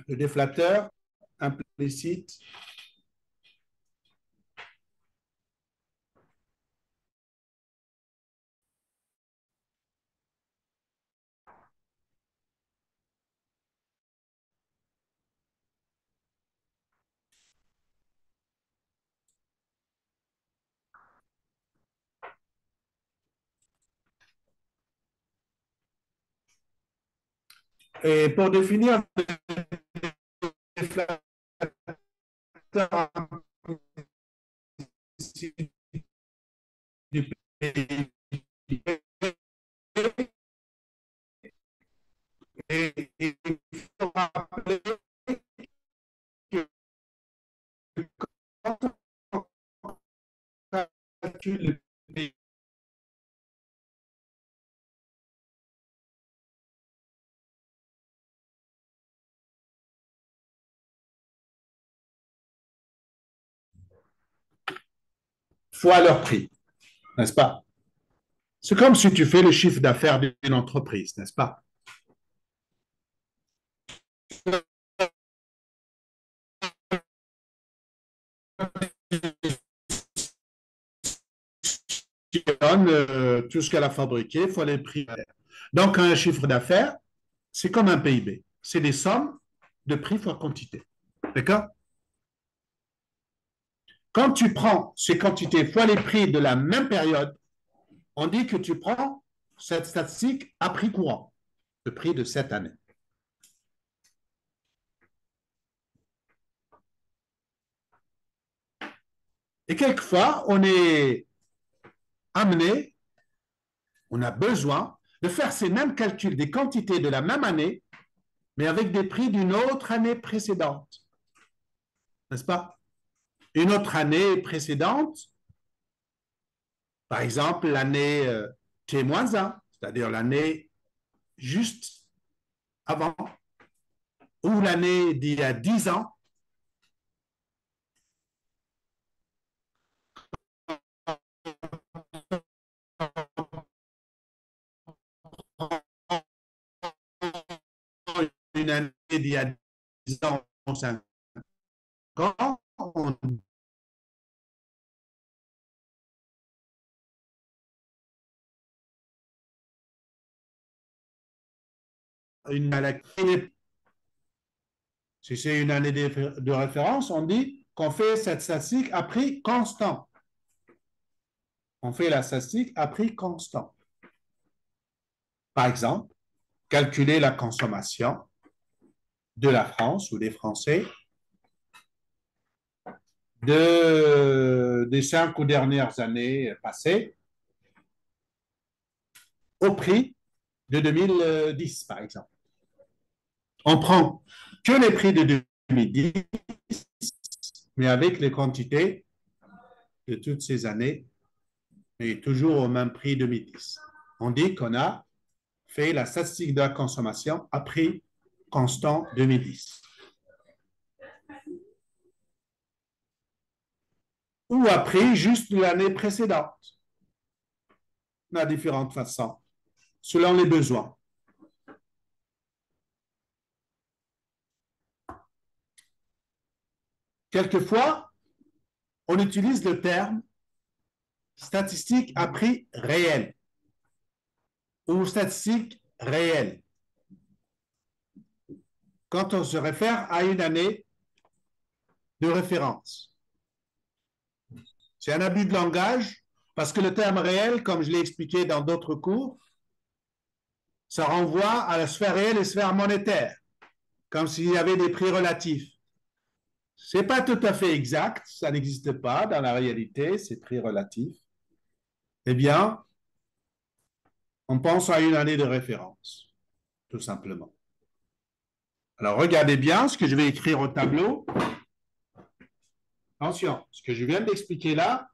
Le déflateur implicite et pour définir le déflateur implicite du PIB, il faut rappeler que quand on calcule le PIB, fois leur prix, n'est-ce pas? C'est comme si tu fais le chiffre d'affaires d'une entreprise, n'est-ce pas? Qui donne tout ce qu'elle a fabriqué fois les prix. Donc, un chiffre d'affaires, c'est comme un PIB. C'est des sommes de prix fois quantité. D'accord? Quand tu prends ces quantités fois les prix de la même période, on dit que tu prends cette statistique à prix courant, le prix de cette année. Et quelquefois, on est amené, on a besoin de faire ces mêmes calculs des quantités de la même année, mais avec des prix d'une autre année précédente. N'est-ce pas? Une autre année précédente, par exemple l'année T-1, c'est-à-dire l'année juste avant, ou l'année d'il y a 10 ans, une année d'il y a 10 ans, 5 ans, une maladie. Si c'est une année de référence, on dit qu'on fait cette statistique à prix constant. On fait la statistique à prix constant. Par exemple, calculer la consommation de la France ou des Français des 5 ou dernières années passées au prix de 2010, par exemple. On prend que les prix de 2010, mais avec les quantités de toutes ces années, et toujours au même prix 2010. On dit qu'on a fait la statistique de la consommation à prix constant 2010. Ou à prix juste de l'année précédente. On a différentes façons, selon les besoins. Quelquefois, on utilise le terme statistique à prix réel ou statistique réelle quand on se réfère à une année de référence. C'est un abus de langage parce que le terme réel, comme je l'ai expliqué dans d'autres cours, ça renvoie à la sphère réelle et sphère monétaire, comme s'il y avait des prix relatifs. Ce n'est pas tout à fait exact, ça n'existe pas dans la réalité, ces prix relatifs. Eh bien, on pense à une année de référence, tout simplement. Alors, regardez bien ce que je vais écrire au tableau. Attention, ce que je viens d'expliquer là,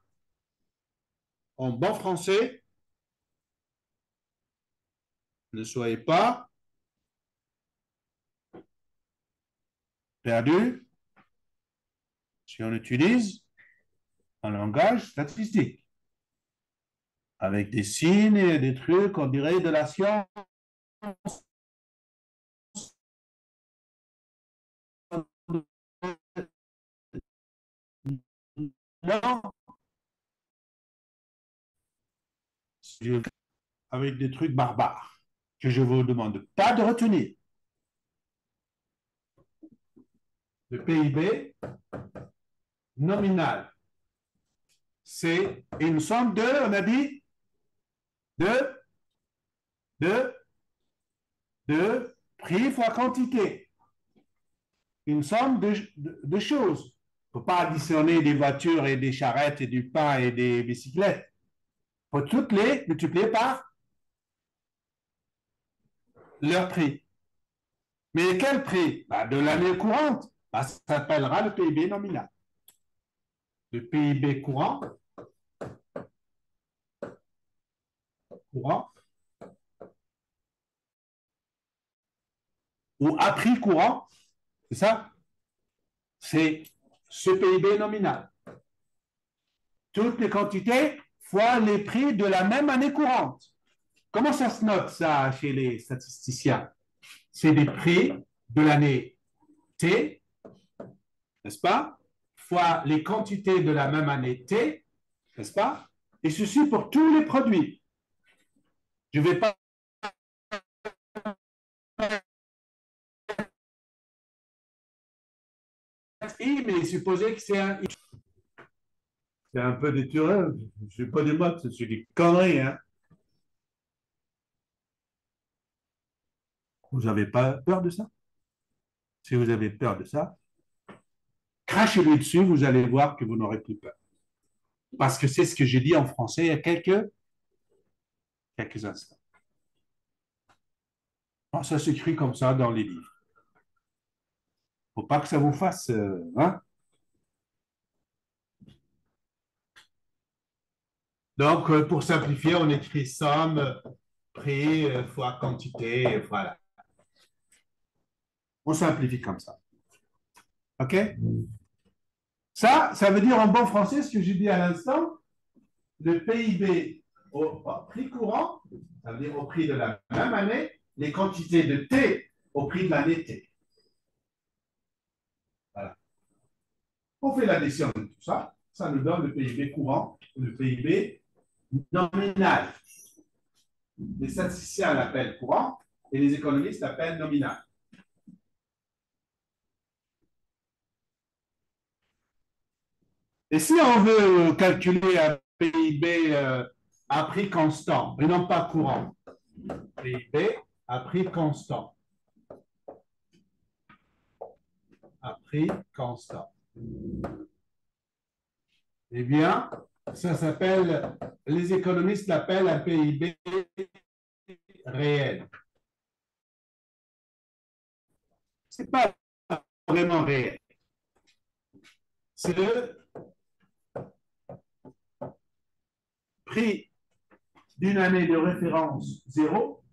en bon français, ne soyez pas perdus si on utilise un langage statistique, avec des signes et des trucs, on dirait de la science. Non, avec des trucs barbares que je vous demande pas de retenir. Le PIB nominal, c'est une somme de, on a dit, de, de, de prix fois quantité. Une somme de choses. Il ne faut pas additionner des voitures et des charrettes et du pain et des bicyclettes. Il faut toutes les multiplier par leur prix. Mais quel prix? Bah, de l'année courante. Bah, ça s'appellera le PIB nominal. Le PIB courant ou à prix courant, c'est ça? C'est ce PIB nominal. Toutes les quantités fois les prix de la même année courante. Comment ça se note ça chez les statisticiens? C'est des prix de l'année T, n'est-ce pas? Fois les quantités de la même année T, n'est-ce pas? Et ceci pour tous les produits. Je ne vais pas être I, mais supposer que c'est un I. C'est un peu détouré. Je ne sais pas des mots, c'est des conneries. Hein. Vous n'avez pas peur de ça? Si vous avez peur de ça, crachez-lui dessus, vous allez voir que vous n'aurez plus peur. Parce que c'est ce que j'ai dit en français il y a quelques instants. Bon, ça s'écrit comme ça dans les livres. Il ne faut pas que ça vous fasse. Hein? Donc, pour simplifier, on écrit somme, prix, fois quantité, voilà. On simplifie comme ça. OK? Ça veut dire en bon français ce que j'ai dit à l'instant, le PIB au prix courant, ça veut dire au prix de la même année, les quantités de T au prix de l'année T. Voilà. On fait l'addition de tout ça, ça nous donne le PIB courant, le PIB nominal. Les statisticiens l'appellent courant et les économistes l'appellent nominal. Et si on veut calculer un PIB à prix constant, et non pas courant, PIB à prix constant, à prix constant, eh bien, ça s'appelle, les économistes l'appellent un PIB réel. Ce n'est pas vraiment réel. C'est le prix d'une année de référence zéro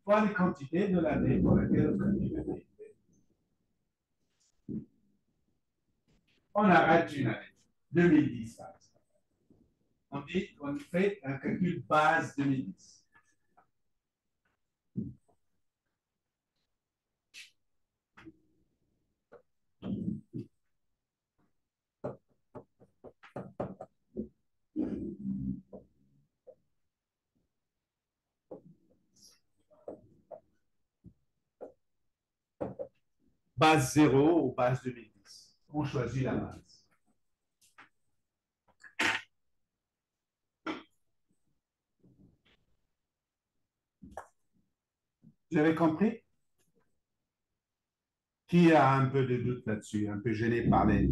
fois les quantités de l'année pour laquelle on calcule le PIB. On arrête une année, 2010 par exemple. On fait un calcul base 2010. Base 0 ou base 2010. On choisit la base. Vous avez compris? Qui a un peu de doute là-dessus, un peu gêné par les,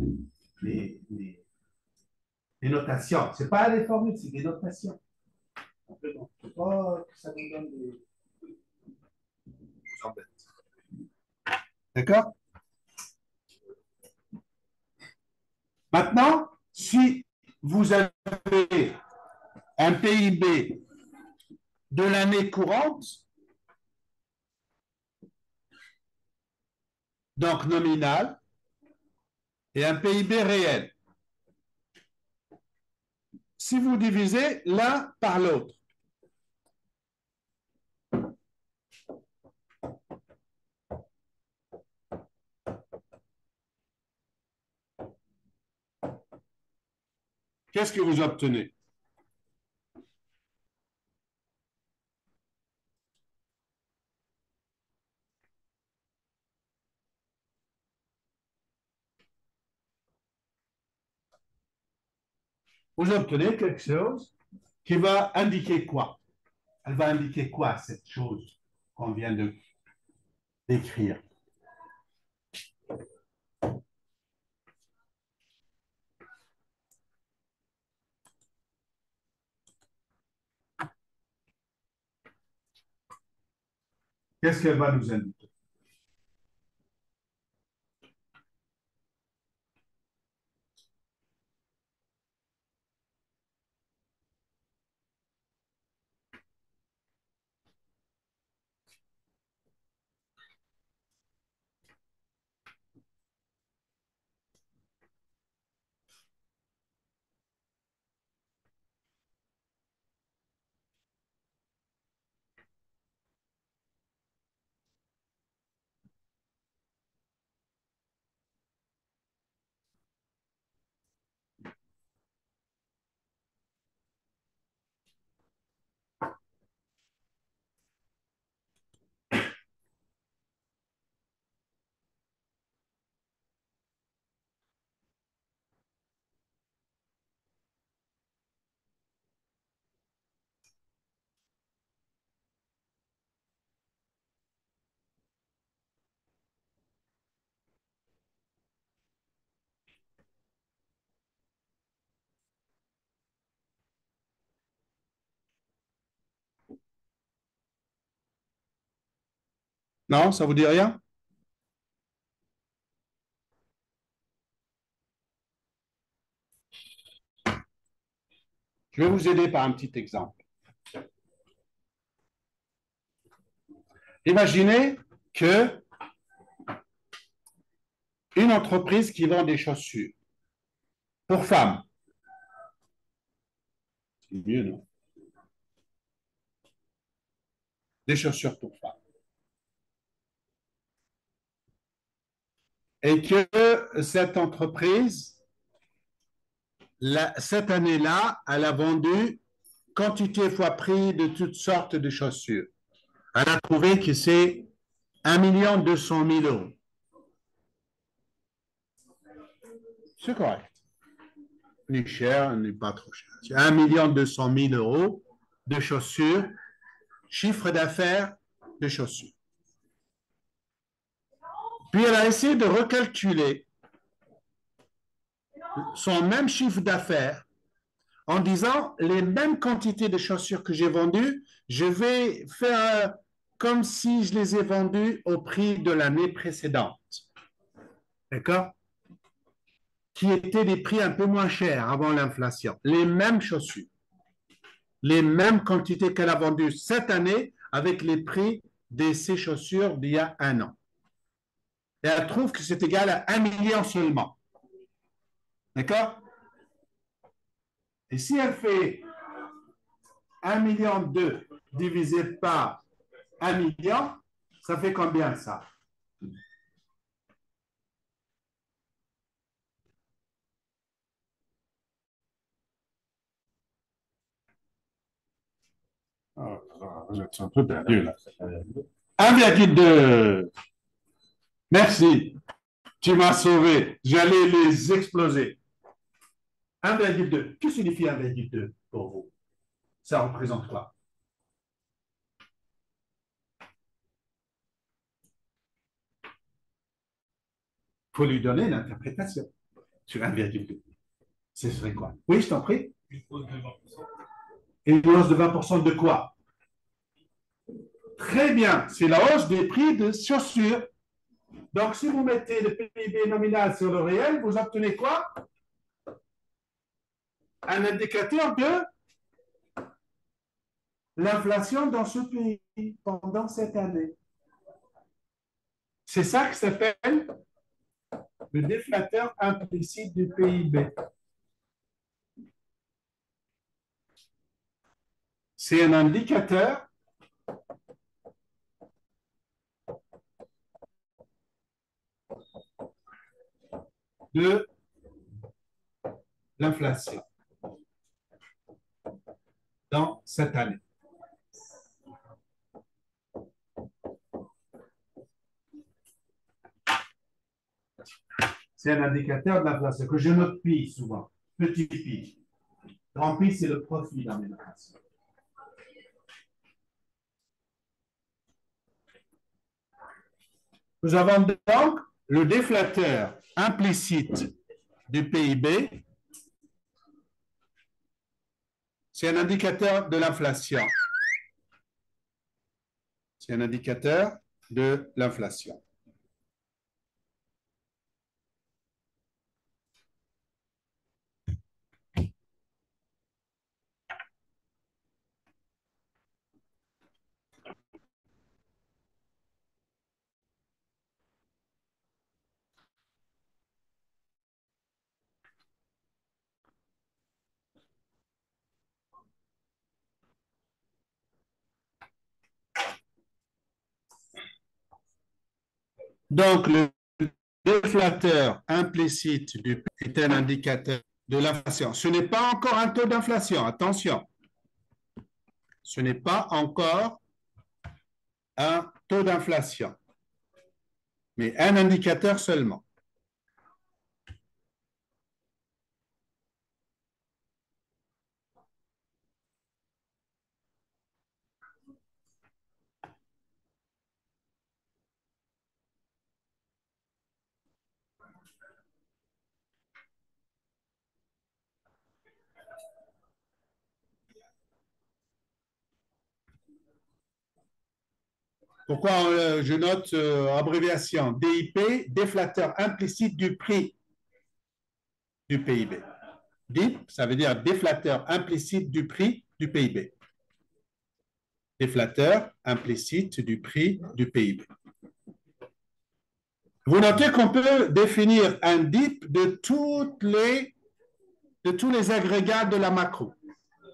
les, les notations? Ce n'est pas des formules, c'est des notations. Un peu donc, il ne faut pas que ça vous donne des embêtes. D'accord? Maintenant, si vous avez un PIB de l'année courante, donc nominal, et un PIB réel, si vous divisez l'un par l'autre, qu'est-ce que vous obtenez? Vous obtenez quelque chose qui va indiquer quoi? Elle va indiquer quoi, cette chose qu'on vient de d'écrire? Qu'est-ce qu'elle va nous indiquer? Non, ça vous dit rien? Je vais vous aider par un petit exemple. Imaginez que une entreprise qui vend des chaussures pour femmes, c'est mieux, non? Des chaussures pour femmes. Et que cette entreprise, cette année-là, elle a vendu quantité fois prix de toutes sortes de chaussures. Elle a trouvé que c'est 1 200 000 euros. C'est correct. Ni cher, ni pas trop cher. C'est 1 200 000 euros de chaussures, chiffre d'affaires de chaussures. Puis elle a essayé de recalculer son même chiffre d'affaires en disant les mêmes quantités de chaussures que j'ai vendues, je vais faire comme si je les ai vendues au prix de l'année précédente. D'accord? Qui étaient des prix un peu moins chers avant l'inflation. Les mêmes chaussures, les mêmes quantités qu'elle a vendues cette année avec les prix de ces chaussures d'il y a un an. Et elle trouve que c'est égal à 1 million seulement. D'accord? Et si elle fait 1 million divisé par 1 million, ça fait combien ça? Oh, vous êtes un peu perdu là. 1,2. Merci. Tu m'as sauvé. J'allais les exploser. 1,2. Que signifie 1,2 pour vous? Ça représente quoi? Il faut lui donner l'interprétation sur 1,2. Ce serait quoi? Oui, je t'en prie. Une hausse de 20% de quoi? Très bien. C'est la hausse des prix de chaussures. Donc, si vous mettez le PIB nominal sur le réel, vous obtenez quoi? Un indicateur de l'inflation dans ce pays pendant cette année. C'est ça qui s'appelle le déflateur implicite du PIB. C'est un indicateur de l'inflation dans cette année. C'est un indicateur de l'inflation que je note pi souvent. Petit pi. Grand pi, c'est le profit dans l'inflation. Nous avons donc le déflateur implicite du PIB. C'est un indicateur de l'inflation. C'est un indicateur de l'inflation. Donc, le déflateur implicite du PIB est un indicateur de l'inflation. Ce n'est pas encore un taux d'inflation, attention. Ce n'est pas encore un taux d'inflation, mais un indicateur seulement. Pourquoi je note abréviation DIP, déflateur implicite du prix du PIB. DIP, ça veut dire déflateur implicite du prix du PIB. Déflateur implicite du prix du PIB. Vous notez qu'on peut définir un DIP de tous les agrégats de la macro.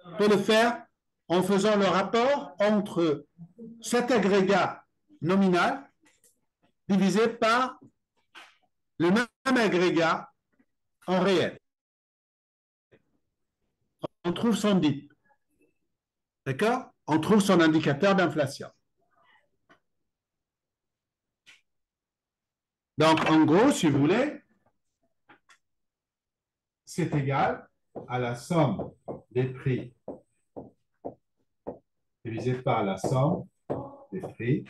On peut le faire en faisant le rapport entre cet agrégat nominal divisé par le même agrégat en réel. On trouve son DIP. D'accord? On trouve son indicateur d'inflation. Donc, en gros, si vous voulez, c'est égal à la somme des prix divisé par la somme des prix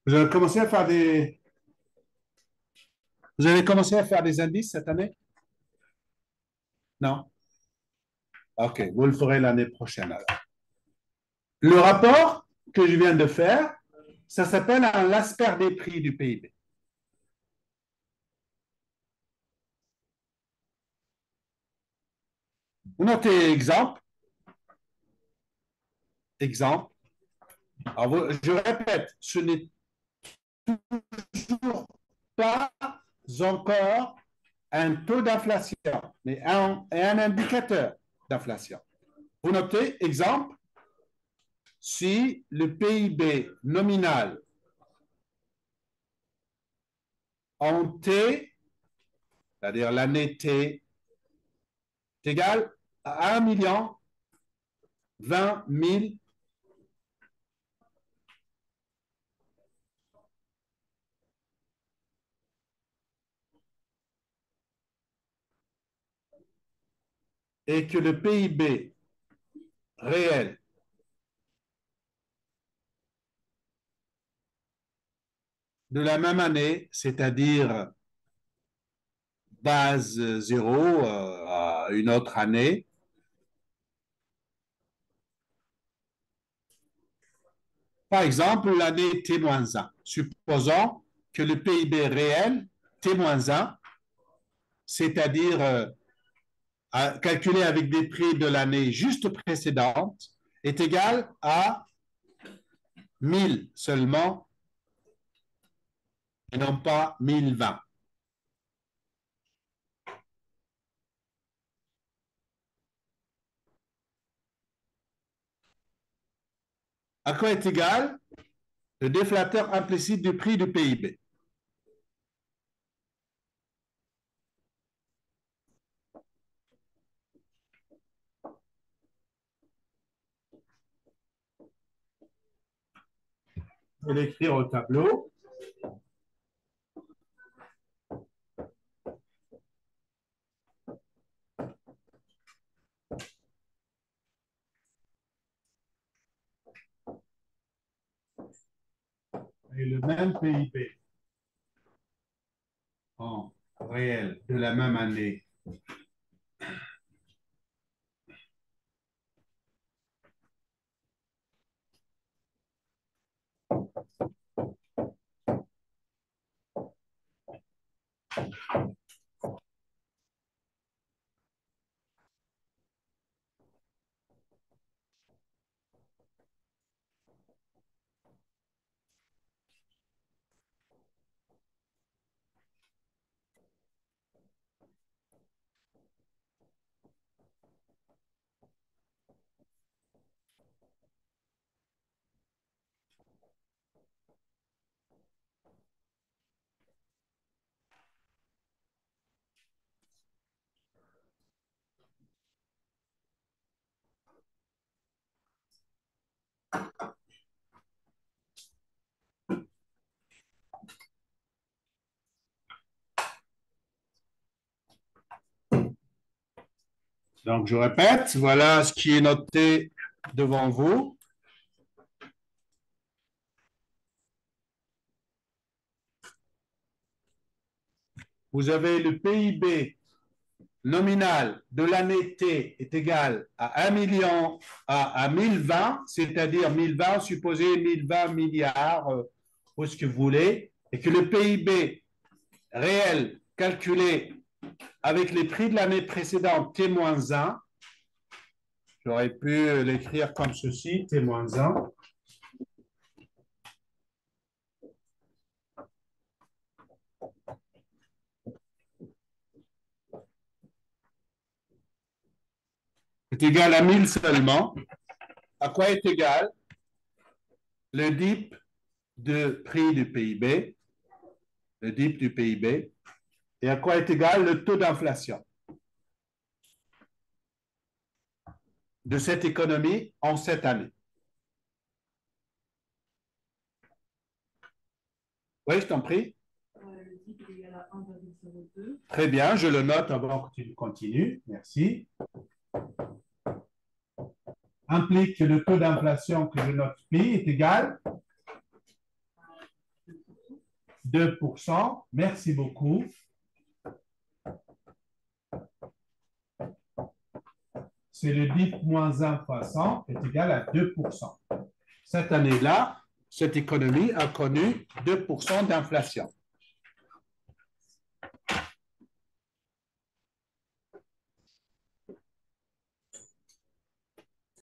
Vous avez commencé à faire des, vous avez commencé à faire des indices cette année? Non? OK, vous le ferez l'année prochaine alors. Le rapport que je viens de faire, ça s'appelle un Lasper des prix du PIB. Vous notez exemple. Exemple. Alors, je répète, ce n'est toujours pas encore un taux d'inflation, mais un indicateur d'inflation. Vous notez, exemple, si le PIB nominal en T, c'est-à-dire l'année T, est égal à 1 020 000 et que le PIB réel de la même année, c'est-à-dire base 0 à une autre année, par exemple l'année T-1. Supposons que le PIB réel T-1, c'est-à-dire calculé avec des prix de l'année juste précédente, est égal à 1000 seulement et non pas 1020. À quoi est égal le déflateur implicite du prix du PIB? Je vais l'écrire au tableau. Et le même PIB en réel de la même année Donc, je répète, voilà ce qui est noté devant vous. Vous avez le PIB nominal de l'année T est égal à 1 million, à 1020, c'est-à-dire 1020, supposez 1020 milliards, ou ce que vous voulez, et que le PIB réel calculé avec les prix de l'année précédente T-1, j'aurais pu l'écrire comme ceci, T-1, est égal à 1000 seulement. À quoi est égal le DIP de prix du PIB, le DIP du PIB, et à quoi est égal le taux d'inflation de cette économie en cette année. Oui, je t'en prie. Le DIP est égal à 1,02. Très bien, je le note avant que tu continues. Merci. Implique que le taux d'inflation que je note Pi est égal 2%. Merci beaucoup. C'est le DIP moins 1 fois 100 est égal à 2%. Cette année-là, cette économie a connu 2% d'inflation.